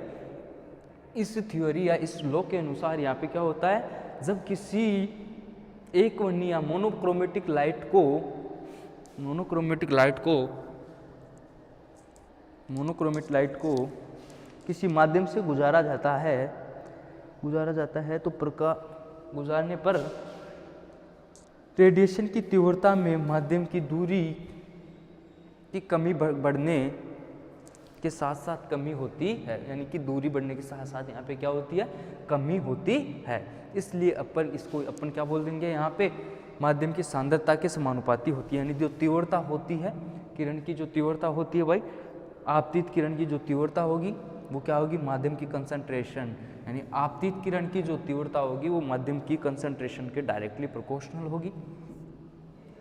इस थ्योरी या इस लॉ के अनुसार यहाँ पे क्या होता है, जब किसी एक वर्णीय या मोनोक्रोमेटिक लाइट को किसी माध्यम से गुजारा जाता है तो गुजारने पर रेडिएशन की तीव्रता में माध्यम की दूरी की कमी बढ़ने के साथ साथ कमी होती है, यानी कि दूरी बढ़ने के साथ साथ यहाँ पे क्या होती है, कमी होती है। इसलिए अपन क्या बोल देंगे, यहाँ पे माध्यम की सांद्रता के समानुपाती होती है, यानी जो तीव्रता होती है किरण की, जो तीव्रता होती है भाई, आपतित किरण की जो तीव्रता होगी वो क्या होगी, माध्यम की कंसंट्रेशन, यानी आपतित किरण की जो तीव्रता होगी वो माध्यम की कंसंट्रेशन के डायरेक्टली प्रोपोर्शनल होगी।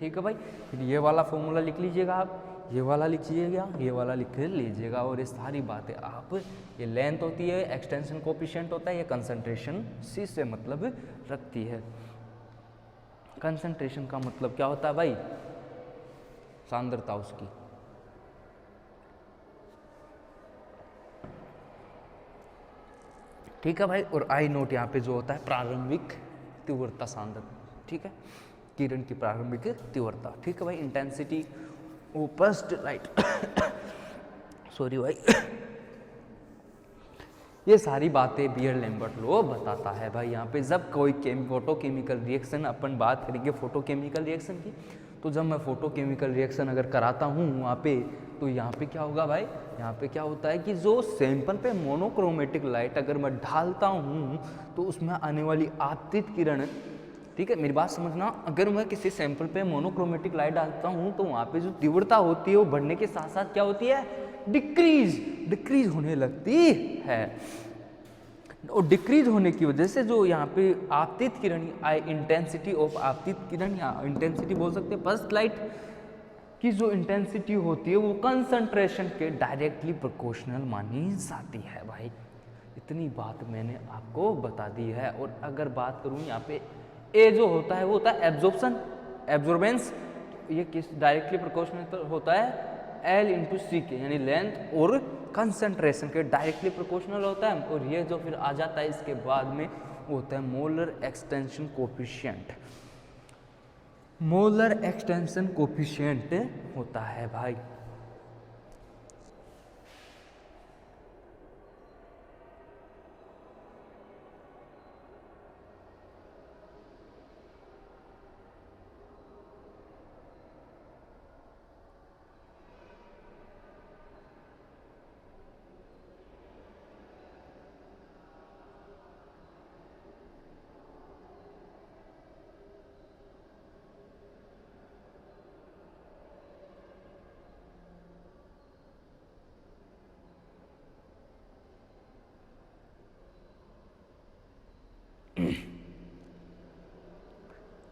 ठीक है भाई, फिर ये वाला फॉर्मूला लिख लीजिएगा आप, ये वाला लिखिएगा, ये वाला लिख लीजिएगा, और ये सारी बातें आप, ये लेंथ होती है, एक्सटेंशन कोफिशिएंट होता है, ये कंसंट्रेशन C से मतलब रखती है। कंसंट्रेशन का मतलब क्या होता है भाई, सांद्रता उसकी। ठीक है भाई, और I0 यहाँ पे जो होता है प्रारंभिक तीव्रता सांद्रता। ठीक है, किरण की प्रारंभिक तीव्रता। ठीक है भाई, इंटेंसिटी वो फर्स्ट लाइट सॉरी भाई ये सारी बातें बीयर-लैम्बर्ट लॉ बताता है भाई। यहाँ पे जब कोई फोटोकेमिकल रिएक्शन, अपन बात करेंगे फोटोकेमिकल रिएक्शन की, तो जब मैं फोटोकेमिकल रिएक्शन अगर कराता हूँ वहाँ पे, तो यहाँ पे क्या होगा भाई, यहाँ पे क्या होता है कि जो सैंपल पे मोनोक्रोमेटिक लाइट अगर मैं डालता हूँ तो उसमें आने वाली आपतित किरण, ठीक है मेरी बात समझना, अगर मैं किसी सैंपल पे मोनोक्रोमेटिक लाइट डालता हूँ तो वहाँ पे जो तीव्रता होती है वो बढ़ने के साथ साथ क्या होती है, डिक्रीज होने लगती है। और डिक्रीज होने की वजह से जो यहाँ पे आपतित किरण इंटेंसिटी ऑफ आपतित किरण या इंटेंसिटी बोल सकते हैं फर्स्ट लाइट की जो इंटेंसिटी होती है वो कंसंट्रेशन के डायरेक्टली प्रोपोर्शनल मानी जाती है भाई। इतनी बात मैंने आपको बता दी है। और अगर बात करूँ यहाँ पे ए जो होता है वो होता है एब्जॉर्प्शन एब्जॉर्बेंस, ये किस डायरेक्टली प्रोपोर्शनल होता है एल इंटू सी के, यानी लेंथ और कंसंट्रेशन के डायरेक्टली प्रोपोर्शनल होता है। और ये जो फिर आ जाता है इसके बाद में वो होता है molar extension coefficient. Molar extension coefficient होता है भाई।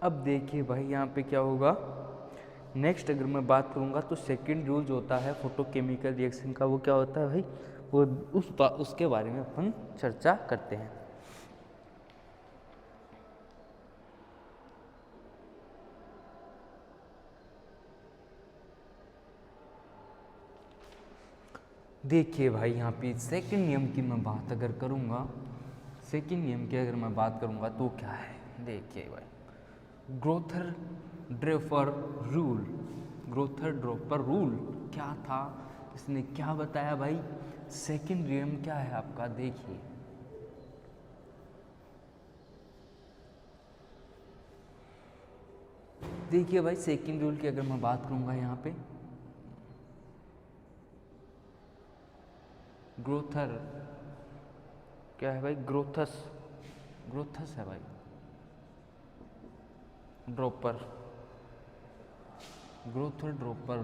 अब देखिए भाई यहाँ पे क्या होगा नेक्स्ट, अगर मैं बात करूँगा तो सेकंड रूल जो होता है फोटोकेमिकल रिएक्शन का वो क्या होता है भाई, वो उसके बारे में अपन चर्चा करते हैं। देखिए भाई यहाँ पे सेकंड नियम की मैं बात अगर करूँगा, सेकंड नियम की अगर मैं बात करूँगा तो क्या है, देखिए भाई ग्रोथर ड्रेफर रूल। ग्रोथर ड्रेफर रूल क्या था, इसने क्या बताया भाई, सेकंड नियम क्या है आपका, देखिए देखिए भाई सेकंड रूल की अगर मैं बात करूंगा यहाँ पे ग्रोथर क्या है भाई, ग्रोथस है भाई, ड्रॉपर ग्रोथर ड्रॉपर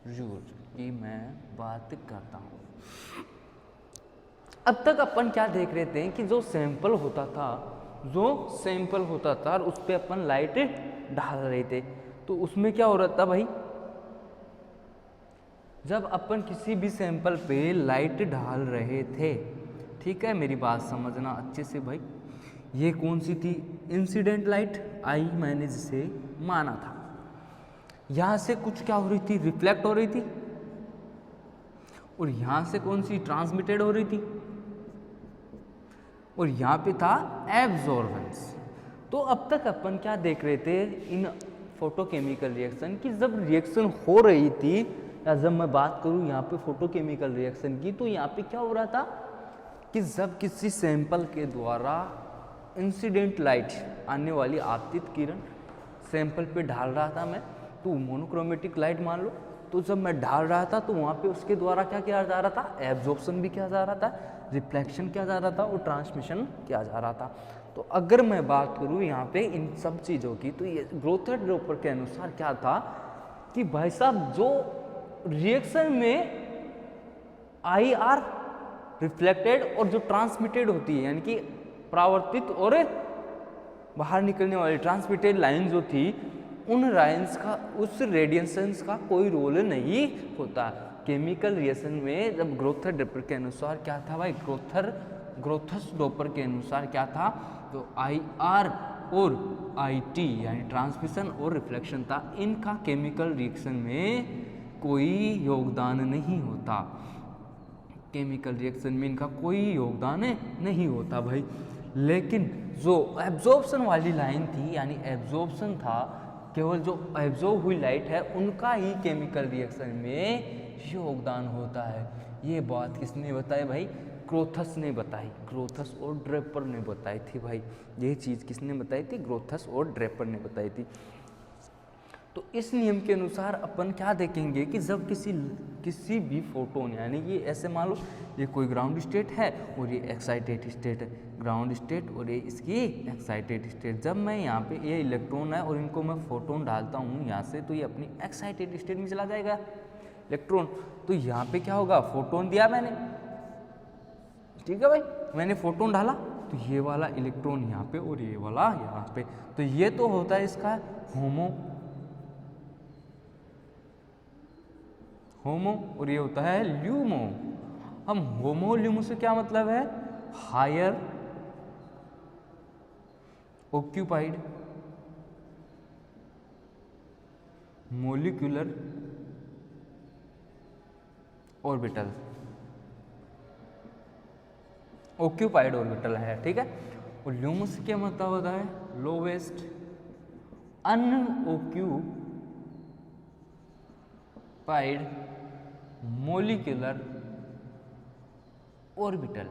रूल की मैं बात करता हूँ। अब तक अपन क्या देख रहे थे कि जो सैंपल होता था और उस पर अपन लाइट डाल रहे थे, तो उसमें क्या हो रहा था भाई, जब अपन किसी भी सैंपल पे लाइट डाल रहे थे, ठीक है मेरी बात समझना अच्छे से भाई, ये कौन सी थी, इंसिडेंट लाइट आई मैंने जिसे माना था। यहाँ से कुछ क्या हो रही थी, रिफ्लेक्ट हो रही थी, और यहाँ से कौन सी ट्रांसमिटेड हो रही थी, और यहाँ पे था एब्जॉर्बेंस। तो अब तक अपन क्या देख रहे थे इन फोटोकेमिकल रिएक्शन की, जब रिएक्शन हो रही थी या जब मैं बात करूँ यहाँ पे फोटोकेमिकल रिएक्शन की, तो यहाँ पे क्या हो रहा था कि जब किसी सैंपल के द्वारा इंसिडेंट लाइट आने वाली आपतित किरण सैंपल पे डाल रहा था मैं, तो मोनोक्रोमेटिक लाइट मान लो, तो जब मैं डाल रहा था तो वहाँ पे उसके द्वारा क्या किया जा रहा था, एब्जॉर्प्शन भी किया जा रहा था, रिफ्लेक्शन किया जा रहा था और ट्रांसमिशन किया जा रहा था। तो अगर मैं बात करूँ यहाँ पे इन सब चीज़ों की, तो ये ग्रोथर ड्रॉपर के अनुसार क्या था कि भाई साहब जो रिएक्शन में IR रिफ्लेक्टेड और जो ट्रांसमिटेड होती है, यानी कि परावर्तित और बाहर निकलने वाली ट्रांसमिटेड लाइन जो थी, उन लाइन्स का, उस रेडिएशंस का कोई रोल नहीं होता केमिकल रिएक्शन में। जब ग्रोथर ड्रॉपर के अनुसार क्या था भाई, ग्रोथस ड्रॉपर के अनुसार क्या था, तो IR और IT यानी ट्रांसमिशन और रिफ्लेक्शन था, इनका केमिकल रिएक्शन में कोई योगदान नहीं होता, केमिकल रिएक्शन में इनका कोई योगदान नहीं होता भाई। लेकिन जो एब्जॉर्प्शन वाली लाइन थी, यानी एब्जॉर्प्शन था, केवल जो एब्जॉर्ब हुई लाइट है उनका ही केमिकल रिएक्शन में योगदान होता है। ये बात किसने बताई भाई, ग्रोथस ने बताई, ग्रोथस और ड्रेपर ने बताई थी भाई। ये चीज़ किसने बताई थी, ग्रोथस और ड्रेपर ने बताई थी। तो इस नियम के अनुसार अपन क्या देखेंगे कि जब किसी भी फोटोन, यानी कि ऐसे मान लो ये कोई ग्राउंड स्टेट है और ये एक्साइटेड स्टेट है, ग्राउंड स्टेट और ये इसकी एक्साइटेड स्टेट, जब मैं यहाँ पे ये इलेक्ट्रॉन है और इनको मैं फोटोन डालता हूँ यहाँ से, तो ये अपनी एक्साइटेड स्टेट में चला जाएगा इलेक्ट्रॉन। तो यहाँ पे क्या होगा, फोटोन दिया मैंने, ठीक है भाई, मैंने फोटोन डाला तो ये वाला इलेक्ट्रॉन यहाँ पे और ये वाला यहाँ पे, तो ये तो होता है इसका होमो और ये होता है ल्यूमो। हम होमो ल्यूमो से क्या मतलब है, higher occupied molecular orbital, occupied orbital है, ठीक है। और ल्यूमो से क्या मतलब होता है, लोवेस्ट अनऑक्यूपाइड मोलिकुलर ऑर्बिटल,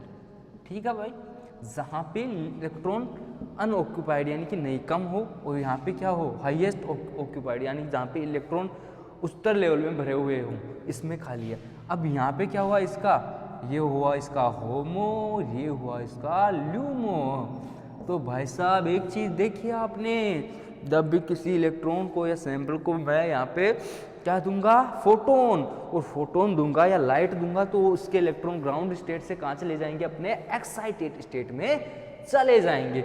ठीक है भाई, जहाँ पे इलेक्ट्रॉन अनऑक्यूपाइड यानी कि नहीं कम हो, और यहाँ पे क्या हो, हाईएस्ट ऑक्यूपाइड यानी जहाँ पे इलेक्ट्रॉन उच्चतर लेवल में भरे हुए हों, इसमें खाली है। अब यहाँ पे क्या हुआ इसका, ये हुआ इसका होमो, ये हुआ इसका ल्यूमो। तो भाई साहब एक चीज़ देखिए आपने, जब भी किसी इलेक्ट्रॉन को या सैंपल को मैं यहाँ पे क्या दूंगा, फोटोन, और फोटोन दूंगा या लाइट दूंगा तो उसके इलेक्ट्रॉन ग्राउंड स्टेट से कहाँ चले जाएंगे, अपने एक्साइटेड स्टेट में चले जाएंगे।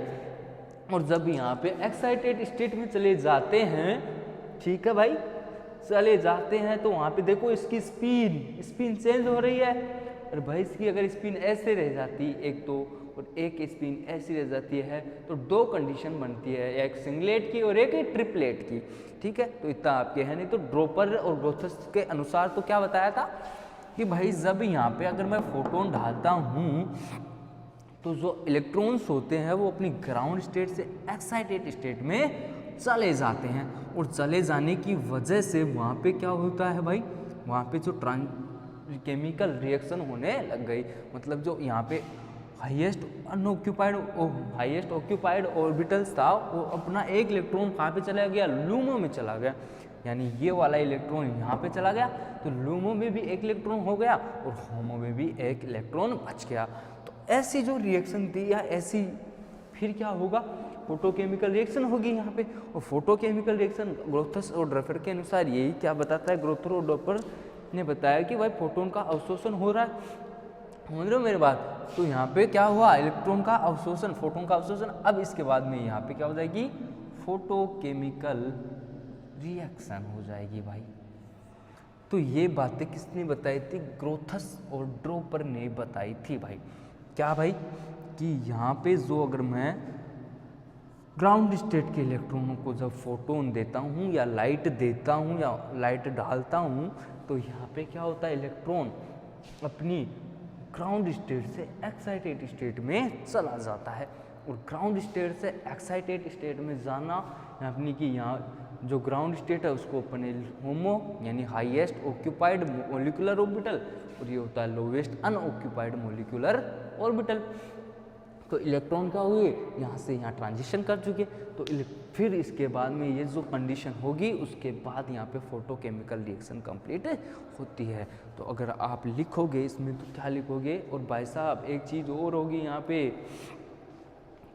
और जब यहाँ पे एक्साइटेड स्टेट में चले जाते हैं, ठीक है भाई, चले जाते हैं, तो वहाँ पे देखो इसकी स्पिन चेंज हो रही है। और भाई इसकी अगर स्पिन ऐसे रह जाती एक तो, और एक स्पिन ऐसी रह जाती है, तो दो कंडीशन बनती है, एक सिंगलेट की और एक ट्रिपलेट की, ठीक है। तो इतना आपके है, नहीं तो ड्रॉपर और ग्रोथस के अनुसार तो क्या बताया था कि भाई जब यहाँ पे अगर मैं फोटोन डालता हूँ तो जो इलेक्ट्रॉन्स होते हैं वो अपनी ग्राउंड स्टेट से एक्साइटेड स्टेट में चले जाते हैं, और चले जाने की वजह से वहाँ पे क्या होता है भाई, वहाँ पे जो केमिकल रिएक्शन होने लग गई, मतलब जो यहाँ पे हाईएस्ट ऑक्यूपाइड ऑर्बिटल्स था वो अपना एक इलेक्ट्रॉन कहाँ पे चला गया, लूमो में चला गया, यानी ये वाला इलेक्ट्रॉन यहाँ पे चला गया, तो लूमो में भी एक इलेक्ट्रॉन हो गया और होमो में भी एक इलेक्ट्रॉन बच गया। तो ऐसी जो रिएक्शन थी या ऐसी फिर क्या होगा, फोटोकेमिकल रिएक्शन होगी यहाँ पे। और फोटोकेमिकल रिएक्शन ग्रोथस और ड्रॉपर के अनुसार यही क्या बताता है, ग्रोथर और ड्रॉपर ने बताया कि भाई फोटोन का अवशोषण हो रहा है, समझ रहे हो मेरी बात। तो यहाँ पे क्या हुआ, इलेक्ट्रॉन का अवशोषण, फोटोन का अवशोषण। अब इसके बाद में यहाँ पे क्या हो जाएगी, फोटोकेमिकल रिएक्शन हो जाएगी भाई। तो ये बातें किसने बताई थी, ग्रोथस और ड्रॉपर ने बताई थी भाई। क्या भाई, कि यहाँ पे जो अगर मैं ग्राउंड स्टेट के इलेक्ट्रॉनों को जब फोटोन देता हूँ या लाइट देता हूँ या लाइट डालता हूँ, तो यहाँ पे क्या होता है, इलेक्ट्रॉन अपनी ग्राउंड स्टेट से एक्साइटेड स्टेट में चला जाता है। और ग्राउंड स्टेट से एक्साइटेड स्टेट में जाना यानी कि यहाँ जो ग्राउंड स्टेट है उसको अपने होमो यानी हाईएस्ट ऑक्यूपाइड मोलिकुलर ऑर्बिटल, और ये होता है लोवेस्ट अनऑक्यूपाइड मोलिकुलर ऑर्बिटल। तो इलेक्ट्रॉन क्या हुए, यहाँ से यहाँ ट्रांजिशन कर चुके, तो फिर इसके बाद में ये जो कंडीशन होगी उसके बाद यहाँ पे फोटोकेमिकल रिएक्शन कंप्लीट होती है। तो अगर आप लिखोगे इसमें तो क्या लिखोगे, और भाई साहब एक चीज़ और होगी यहाँ पे,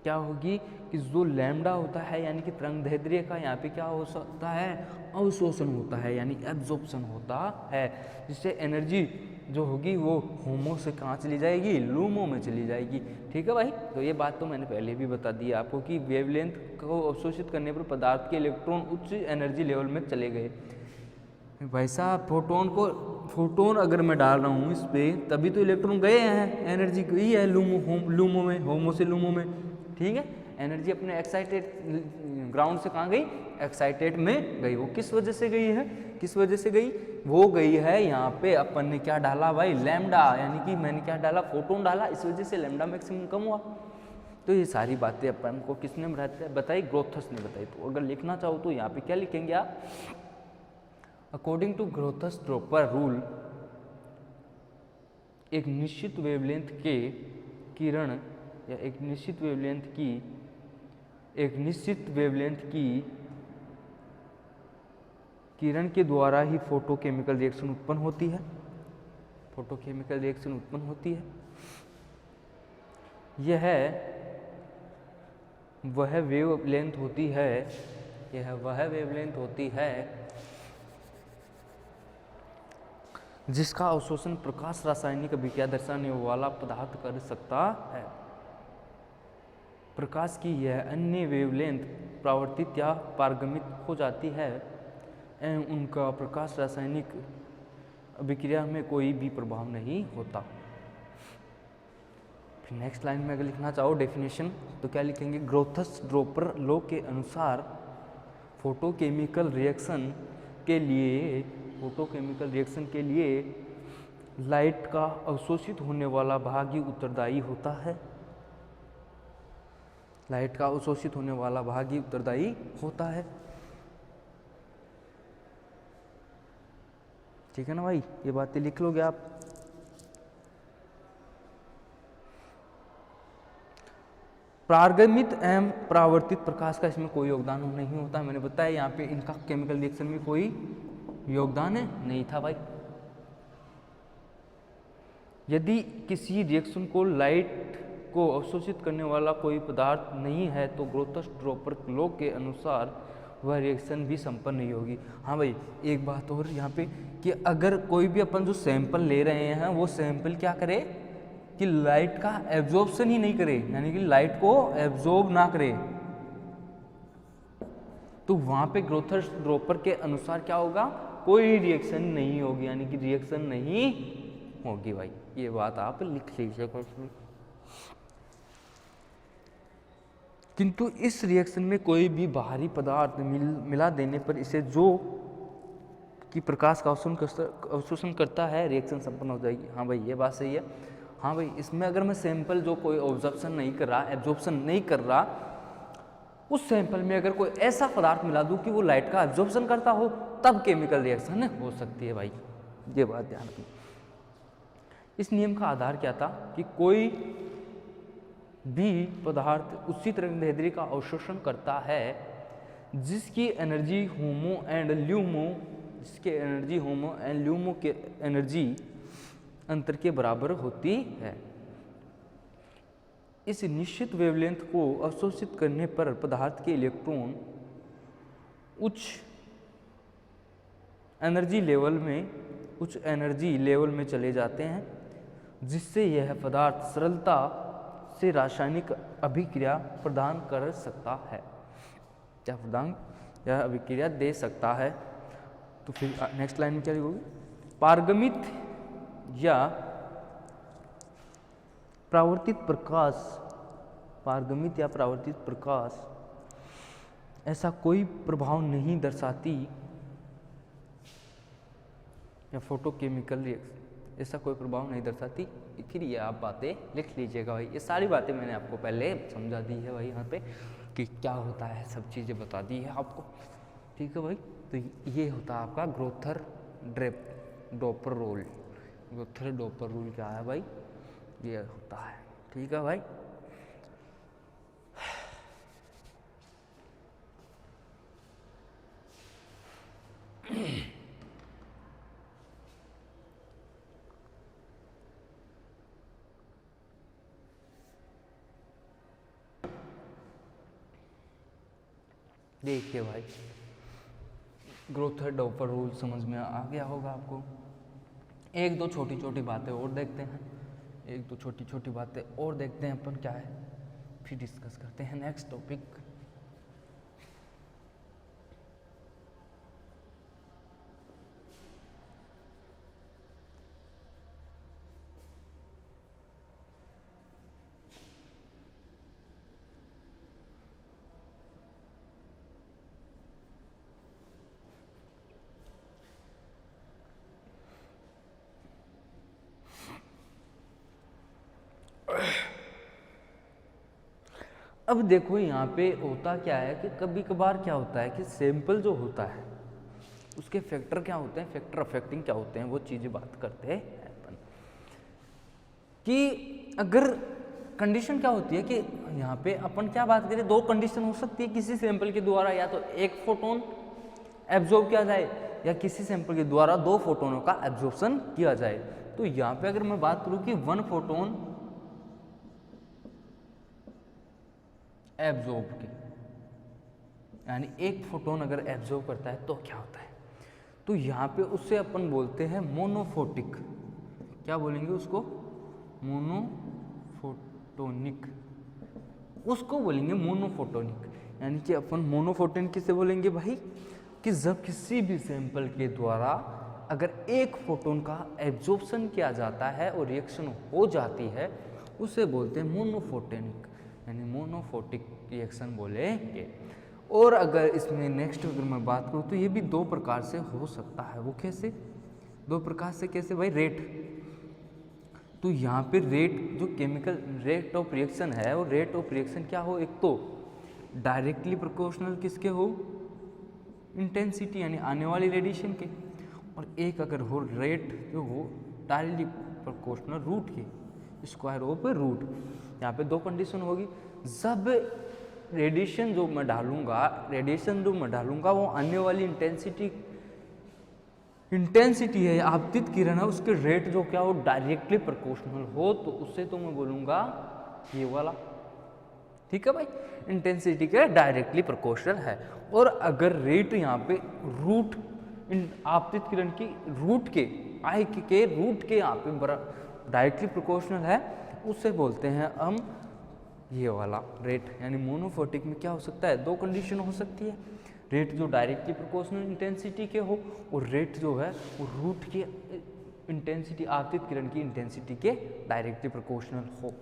क्या होगी कि जो लैम्डा होता है यानी कि तरंगदैर्ध्य का यहाँ पे क्या हो सकता है, अवशोषण होता है यानी एब्जॉर्प्शन होता है, जिससे एनर्जी जो होगी वो होमो से कहाँ चली जाएगी, लूमो में चली जाएगी। ठीक है भाई, तो ये बात तो मैंने पहले भी बता दी आपको कि वेवलेंथ को अवशोषित करने पर पदार्थ के इलेक्ट्रॉन उच्च एनर्जी लेवल में चले गए। भाई साहब फोटोन अगर मैं डाल रहा हूँ इस पर, तभी तो इलेक्ट्रॉन गए हैं, एनर्जी गई है लूमो में, होमो से लूमो में, ठीक है। एनर्जी अपने एक्साइटेड ग्राउंड से कहाँ गई, एक्साइटेड में गई। वो किस वजह से गई है, किस वजह से गई, वो गई है यहाँ पे अपन ने क्या डाला भाई, लैम्डा, यानी कि मैंने क्या डाला, फोटोन डाला, इस वजह से लैम्डा मैक्सिमम कम हुआ। तो ये सारी बातें अपन को किसने बताई, ग्रोथस ने बताई। तो अगर लिखना चाहो तो यहाँ पे क्या लिखेंगे आप, अकॉर्डिंग टू ग्रोथस ड्रॉपर रूल, एक निश्चित वेवलेंथ के किरण या एक निश्चित वेवलेंथ की किरण के द्वारा ही फोटोकेमिकल रिएक्शन उत्पन्न होती है, फोटोकेमिकल रिएक्शन उत्पन्न होती है। यह वह वेवलेंथ होती है, यह वह वेवलेंथ होती है जिसका अवशोषण प्रकाश रासायनिक अभिक्रिया दर्शाने वाला पदार्थ कर सकता है। प्रकाश की यह अन्य वेवलेंथ परावर्तित या पारगमित हो जाती है एवं उनका प्रकाश रासायनिक अभिक्रिया में कोई भी प्रभाव नहीं होता। फिर नेक्स्ट लाइन में अगर लिखना चाहो डेफिनेशन तो क्या लिखेंगे, ग्रोथस ड्रॉपर लॉ के अनुसार फोटोकेमिकल रिएक्शन के लिए लाइट का अवशोषित होने वाला भाग ही उत्तरदायी होता है। लाइट का अवशोषित होने वाला भाग ही उत्तरदायी होता है। ठीक है ना भाई, ये बातें लिख लोगे आप। पारगमित एवं परावर्तित प्रकाश का इसमें कोई योगदान नहीं होता। मैंने बताया यहाँ पे इनका केमिकल रिएक्शन में कोई योगदान नहीं था भाई। यदि किसी रिएक्शन को लाइट को अवशोषित करने वाला कोई पदार्थ नहीं है तो ग्रोथस ड्रॉपर लॉ के अनुसार वह रिएक्शन भी संपन्न नहीं होगी। हाँ भाई, एक बात और यहाँ पे कि अगर कोई भी अपन जो सैंपल ले रहे हैं वो सैंपल क्या करे कि लाइट का एब्जॉर्प्शन ही नहीं करे, यानी कि लाइट को एब्जॉर्ब ना करे, तो वहां पे ग्रोथस ड्रॉपर के अनुसार क्या होगा, कोई रिएक्शन नहीं होगी, यानी कि रिएक्शन नहीं होगी भाई। ये बात आप लिख लीजिए। किंतु इस रिएक्शन में कोई भी बाहरी पदार्थ मिला देने पर इसे जो कि प्रकाश का अवशोषण करता है रिएक्शन संपन्न हो जाएगी। हाँ भाई, ये बात सही है। हाँ भाई, इसमें अगर मैं सैंपल जो कोई ऑब्जर्प्शन नहीं कर रहा, एब्जॉर्प्शन नहीं कर रहा, उस सैंपल में अगर कोई ऐसा पदार्थ मिला दूं कि वो लाइट का एब्जॉर्प्शन करता हो, तब केमिकल रिएक्शन हो सकती है भाई। ये बात ध्यान रखिए। इस नियम का आधार क्या था कि कोई भी पदार्थ उसी तरंगदैर्ध्य का अवशोषण करता है जिसकी एनर्जी होमो एंड ल्यूमो के एनर्जी अंतर के बराबर होती है। इस निश्चित वेवलेंथ को अवशोषित करने पर पदार्थ के इलेक्ट्रॉन उच्च एनर्जी लेवल में चले जाते हैं, जिससे यह पदार्थ सरलता से रासायनिक अभिक्रिया प्रदान कर सकता है, यह अभिक्रिया दे सकता है। तो फिर नेक्स्ट लाइन में क्या होगी, पारगमित या परावर्तित प्रकाश ऐसा कोई प्रभाव नहीं दर्शाती, या फोटोकेमिकल रिएक्शन ऐसा कोई प्रभाव नहीं दर्शाती। फिर ये आप बातें लिख लीजिएगा भाई। ये सारी बातें मैंने आपको पहले समझा दी है भाई, यहाँ पे कि क्या होता है, सब चीज़ें बता दी है आपको। ठीक है भाई, तो ये होता है आपका ग्रोथर ड्रॉपर रूल। ग्रोथर ड्रॉपर रूल क्या है भाई, ये होता है। ठीक है भाई। देखिए भाई, ग्रोथर ड्रॉपर रूल समझ में आ गया होगा आपको। एक दो छोटी छोटी बातें और देखते हैं, अपन क्या है, फिर डिस्कस करते हैं नेक्स्ट टॉपिक। अब देखो यहाँ पे होता क्या है कि कभी कभार क्या होता है कि सैंपल जो होता है उसके फैक्टर क्या होते हैं, फैक्टर अफेक्टिंग क्या होते हैं, वो चीज़ें बात करते हैं अपन कि अगर कंडीशन क्या होती है कि यहाँ पे अपन क्या बात करें, दो कंडीशन हो सकती है किसी सैंपल के द्वारा, या तो एक फोटोन एब्जॉर्ब किया जाए या किसी सैंपल के द्वारा दो फोटोनों का एब्जॉर्प्शन किया जाए। तो यहाँ पे अगर मैं बात करूँ कि वन फोटोन एब्जॉर्ब की, यानी एक फोटोन अगर एब्जॉर्ब करता है तो क्या होता है, तो यहाँ पे उससे अपन बोलते हैं मोनोफोटिक। क्या बोलेंगे उसको? मोनोफोटोनिक। उसको बोलेंगे मोनोफोटोनिक। यानी कि अपन मोनोफोटोनिक किसे बोलेंगे भाई? कि जब किसी भी सैंपल के द्वारा अगर एक फोटोन का एब्जॉर्प्शन किया जाता है और रिएक्शन हो जाती है, उसे बोलते हैं मोनोफोटोनिक, यानी मोनोफोटिक रिएक्शन बोलेंगे। और अगर इसमें नेक्स्ट अगर मैं बात करूँ तो ये भी दो प्रकार से हो सकता है। वो कैसे? दो प्रकार से कैसे भाई? रेट। तो यहाँ पे रेट जो केमिकल रेट ऑफ रिएक्शन है, और रेट ऑफ रिएक्शन क्या हो? एक तो डायरेक्टली प्रोपोर्शनल किसके हो? इंटेंसिटी यानी आने वाली रेडिएशन के। और एक अगर हो रेट जो हो डायरेक्टली प्रोपोर्शनल रूट के, स्क्वायर ऑफ रूट। यहाँ पे दो कंडीशन होगी। जब रेडिएशन जो मैं डालूंगा वो आने वाली इंटेंसिटी है, आपतित किरण है, उसके रेट जो क्या हो डायरेक्टली प्रोपोर्शनल हो, तो उससे तो मैं बोलूँगा ये वाला। ठीक है भाई, इंटेंसिटी के डायरेक्टली प्रोपोर्शनल है। और अगर रेट यहाँ पे रूट आपतित किरण की रूट के आई के रूट के यहाँ पे डायरेक्टली प्रोपोर्शनल है, उससे बोलते हैं हम ये वाला रेट। यानी मोनोफोटिक में क्या हो सकता है? दो कंडीशन हो सकती है। रेट जो डायरेक्टली प्रोपोर्शनल इंटेंसिटी के हो, और रेट जो है वो रूट के इंटेंसिटी आपतित किरण की इंटेंसिटी के डायरेक्टली प्रोपोर्शनल हो।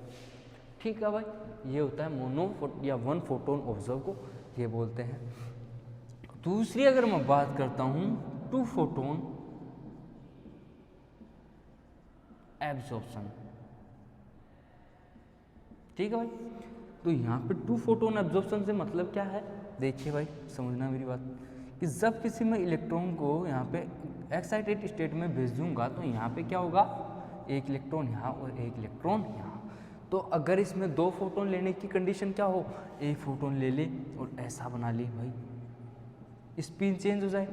ठीक है भाई, ये होता है मोनो या वन फोटोन ऑब्जर्व को ये बोलते हैं। दूसरी अगर मैं बात करता हूँ टू फोटोन एब्जॉर्प्शन। ठीक है भाई, तो यहाँ पे टू फोटोन एब्जॉर्प्शन से मतलब क्या है? देखिए भाई, समझना मेरी बात, कि जब किसी में इलेक्ट्रॉन को यहाँ पे एक्साइटेड स्टेट में भेज दूंगा तो यहाँ पे क्या होगा? एक इलेक्ट्रॉन यहाँ और एक इलेक्ट्रॉन यहाँ। तो अगर इसमें दो फोटोन लेने की कंडीशन क्या हो? एक फोटोन ले ले और ऐसा बना ले भाई, स्पिन चेंज हो जाए।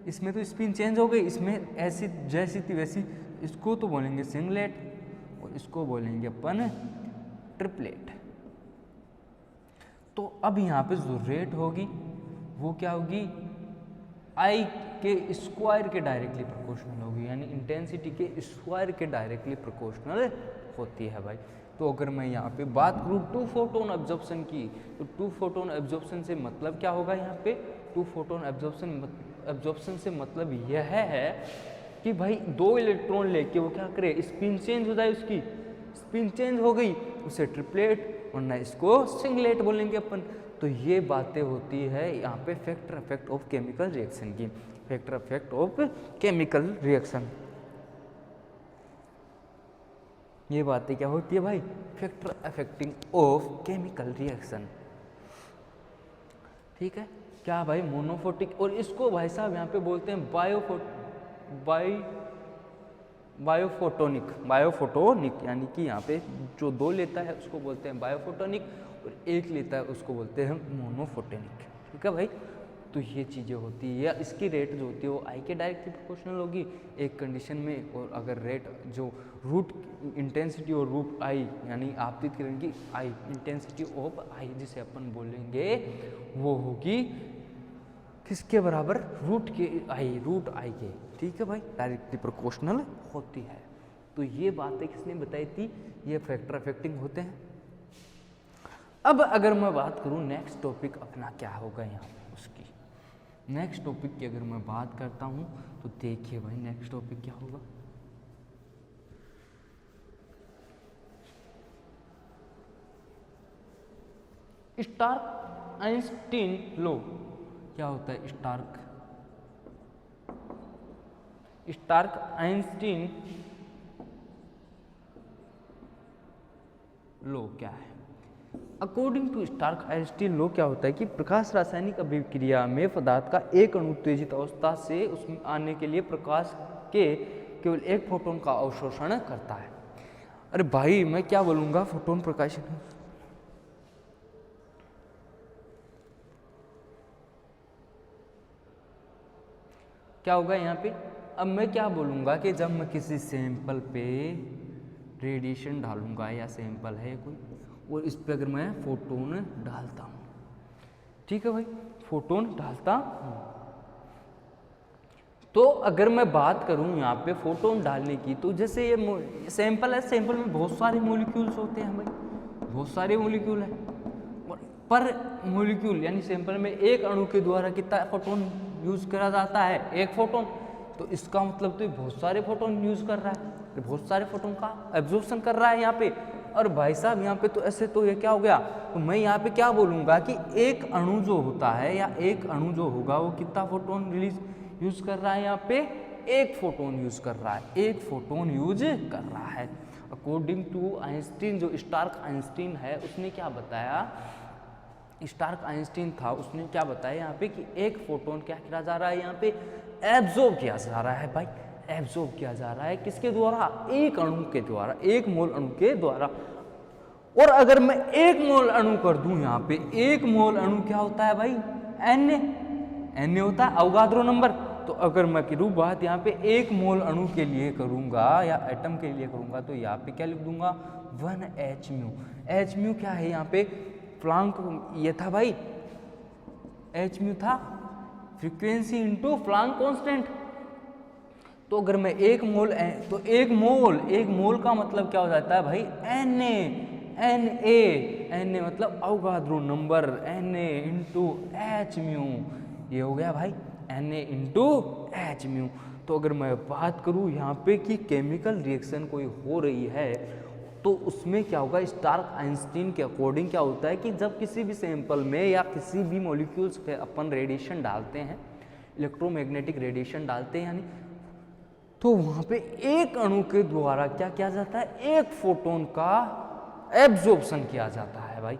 इसमें तो स्पिन चेंज हो गई, इसमें ऐसी जैसी थी वैसी। इसको तो बोलेंगे सिंगलेट और इसको बोलेंगे अपन ट्रिपलेट। तो अब यहाँ पे जो रेट होगी वो क्या होगी? आई के स्क्वायर के डायरेक्टली प्रोपोर्शनल होगी, यानी इंटेंसिटी के स्क्वायर के डायरेक्टली प्रोपोर्शनल होती है भाई। तो अगर मैं यहाँ पे बात करूँ टू फोटोन एब्जॉर्प्शन की, तो टू फोटोन एब्जॉर्प्शन से मतलब क्या होगा? यहाँ पे टू फोटोन एब्जॉर्प्शन से मतलब यह है कि भाई दो इलेक्ट्रॉन लेके वो क्या करे? स्पिन चेंज हो जाए, उसकी स्पिन चेंज हो गई, उसे ट्रिपलेट, वरना इसको सिंगलेट बोलेंगे अपन। तो ये बातें होती है यहाँ पे factor effect of chemical reaction की। Factor effect of chemical reaction, ये बातें क्या होती है भाई? Factor affecting of chemical reaction. ठीक है क्या भाई? मोनोफोटिक, और इसको भाई साहब यहाँ पे बोलते हैं बायोफोटोनिक, यानी कि यहाँ पे जो दो लेता है उसको बोलते हैं बायोफोटोनिक, और एक लेता है उसको बोलते हैं मोनोफोटोनिक। ठीक है भाई, तो ये चीज़ें होती है, या इसकी रेट जो होती है वो आई के डायरेक्टली प्रोपोर्शनल होगी एक कंडीशन में। और अगर रेट जो रूट इंटेंसिटी और रूट आई, यानी आपतित किरण की आई इंटेंसिटी ऑफ आई जिसे अपन बोलेंगे, वो होगी किसके बराबर? रूट आई के। ठीक है भाई, डायरेक्टली प्रोपोर्शनल होती है। तो ये बातें किसने बताई थी? ये फैक्टर अफेक्टिंग होते हैं। अब अगर मैं बात करूं नेक्स्ट टॉपिक अपना क्या होगा यहाँ पे, उसकी नेक्स्ट टॉपिक की अगर मैं बात करता हूं तो देखिए भाई नेक्स्ट टॉपिक क्या होगा। Stark Einstein law. क्या होता है स्टार्क आइंस्टीन लॉ क्या है? According to Stark Einstein law क्या होता है कि प्रकाश रासायनिक अभिक्रिया में पदार्थ का एक अणु उत्तेजित अवस्था से उसमें आने के लिए प्रकाश के केवल एक फोटोन का अवशोषण करता है। अरे भाई मैं क्या बोलूँगा? फोटोन प्रकाशन क्या होगा यहाँ पे? अब मैं क्या बोलूँगा कि जब मैं किसी सैंपल पे रेडिएशन डालूंगा, या सैंपल है कोई, और इस पर अगर मैं फोटोन डालता हूँ, ठीक है भाई, फोटोन डालता हूँ, तो अगर मैं बात करूं यहाँ पे फोटोन डालने की, तो जैसे ये सैंपल है, सैंपल में बहुत सारे मॉलिक्यूल्स होते हैं भाई, बहुत सारे मॉलिक्यूल हैं, पर मॉलिक्यूल यानी सैंपल में एक अणु के द्वारा कितना फोटोन यूज करा जाता है, एक फोटोन। तो इसका मतलब तो बहुत सारे फोटोन यूज कर रहा है, तो बहुत सारे फोटोन का एब्जॉर्प्शन कर रहा है यहाँ पे। और भाई साहब यहाँ पे तो ऐसे तो ये क्या हो गया, तो मैं यहाँ पे क्या बोलूँगा कि एक अणु जो होता है या एक अणु जो होगा वो कितना फोटोन रिलीज यूज कर रहा है, यहाँ पे एक फोटोन यूज कर रहा है, एक फोटोन यूज कर रहा है। अकॉर्डिंग टू आइंस्टीन, जो स्टार्क आइंस्टीन है उसने क्या बताया, स्टार्क आइंस्टीन था, उसने क्या बताया यहाँ पे कि एक फोटोन क्या किया जा रहा है, यहाँ पे एब्जॉर्ब किया जा रहा है भाई, एब्जॉर्ब किया जा रहा है किसके द्वारा, एक अणु के द्वारा, एक मोल अणु के द्वारा। और अगर मैं एक मोल अणु कर दूं यहाँ पे, एक मोल अणु क्या होता है भाई, एन होता है अवोगाद्रो नंबर। तो अगर मैं करूँ बात यहाँ पे एक मोल अणु के लिए करूँगा या एटम के लिए करूँगा, तो यहाँ पे क्या लिख दूंगा 1hµ। hµ क्या है यहाँ पे, प्लांक ये था भाई, hµ था फ्रीक्वेंसी इनटू प्लांक कांस्टेंट। तो अगर मैं एक मोल, तो एक मोल का मतलब क्या हो जाता है भाई, Na मतलब Avogadro number, Na into hµ, ये हो गया भाई Na इंटू hµ। तो अगर मैं बात करूँ यहाँ पे कि केमिकल रिएक्शन कोई हो रही है, तो उसमें क्या होगा, स्टार्क आइंस्टीन के अकॉर्डिंग क्या होता है कि जब किसी भी सैंपल में या किसी भी मॉलिक्यूल्स पे अपन रेडिएशन डालते हैं, इलेक्ट्रोमैग्नेटिक रेडिएशन डालते हैं यानी, तो वहाँ पे एक अणु के द्वारा क्या किया जाता है, एक फोटोन का एब्जॉर्प्शन किया जाता है भाई।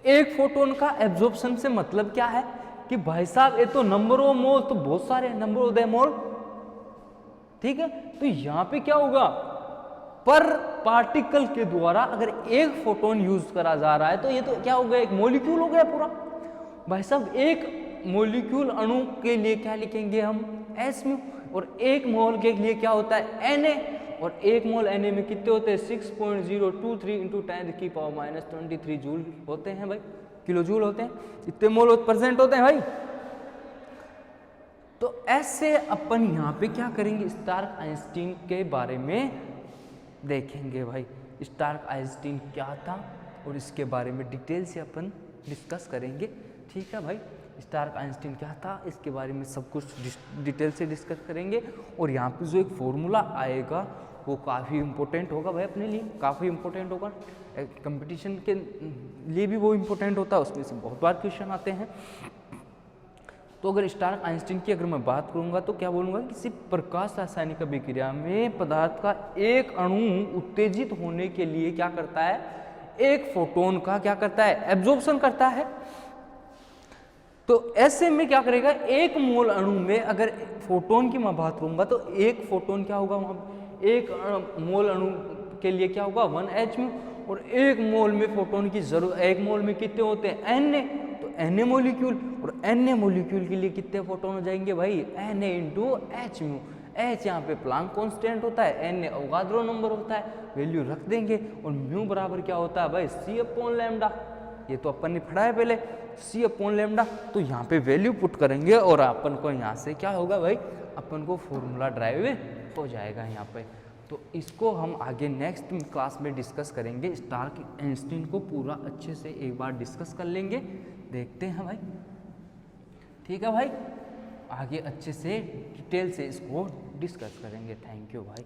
एक फोटोन का एब्जॉर्प्शन से मतलब क्या है कि भाई साहब ये तो नंबर ऑफ मोल तो बहुत सारे नंबर ऑफ द मोल, ठीक है। तो यहाँ पे क्या होगा, पर पार्टिकल के द्वारा अगर एक फोटोन यूज करा जा रहा है, तो ये तो क्या हो गया, एक मॉलिक्यूल हो गया पूरा। भाई साहब एक मॉलिक्यूल अणु के लिए क्या लिखेंगे हम, hµ, और एक मोल के लिए क्या होता है Na, और एक मोल Na में कितने होते हैं 6.023 इंटू 10⁻⁻23 जूल होते हैं भाई, किलो जूल होते हैं, इतने मोल प्रेजेंट होते हैं भाई। तो ऐसे अपन यहाँ पे क्या करेंगे, स्टार्क आइंस्टीन के बारे में देखेंगे भाई, स्टार्क आइंस्टीन क्या था और इसके बारे में डिटेल से अपन डिस्कस करेंगे, ठीक है भाई। स्टार्क आइंस्टीन क्या था, इसके बारे में सब कुछ डिटेल से डिस्कस करेंगे। और यहाँ पे जो एक फॉर्मूला आएगा वो काफ़ी इम्पोर्टेंट होगा भाई, अपने लिए काफ़ी इम्पोर्टेंट होगा, कंपटीशन के लिए भी वो इम्पोर्टेंट होता है, उसमें से बहुत बार क्वेश्चन आते हैं। तो अगर स्टार्क आइंस्टीन की अगर मैं बात करूंगा तो क्या बोलूँगा, किसी प्रकाश रासायनिक अभिक्रिया में पदार्थ का एक अणु उत्तेजित होने के लिए क्या करता है, एक फोटोन का क्या करता है, एब्जॉर्प्शन करता है। तो ऐसे में क्या करेगा, एक मोल अणु में अगर फोटोन की मैं बात करूंगा तो एक फोटोन क्या होगा वहाँ, एक मोल अणु के लिए क्या होगा 1hµ, और एक मोल में फोटोन की जरूरत, एक मोल में कितने होते हैं Na, तो Na मोलिक्यूल, और Na मोलिक्यूल के लिए कितने फोटोन हो जाएंगे भाई, Na इंटू hµ। H यहाँ पे प्लांक कांस्टेंट होता है, Na अवोगाद्रो नंबर होता है, वैल्यू रख देंगे, और म्यू बराबर क्या होता है भाई C/λ, ये तो अपन ने पढ़ा है पहले, C/λ। तो यहाँ पे वैल्यू पुट करेंगे और अपन को यहाँ से क्या होगा भाई, अपन को फॉर्मूला ड्राइव हो जाएगा यहाँ पे। तो इसको हम आगे नेक्स्ट क्लास में डिस्कस करेंगे, स्टार्क आइंस्टीन को पूरा अच्छे से एक बार डिस्कस कर लेंगे, देखते हैं भाई, ठीक है भाई, आगे अच्छे से डिटेल से इसको डिस्कस करेंगे। थैंक यू भाई।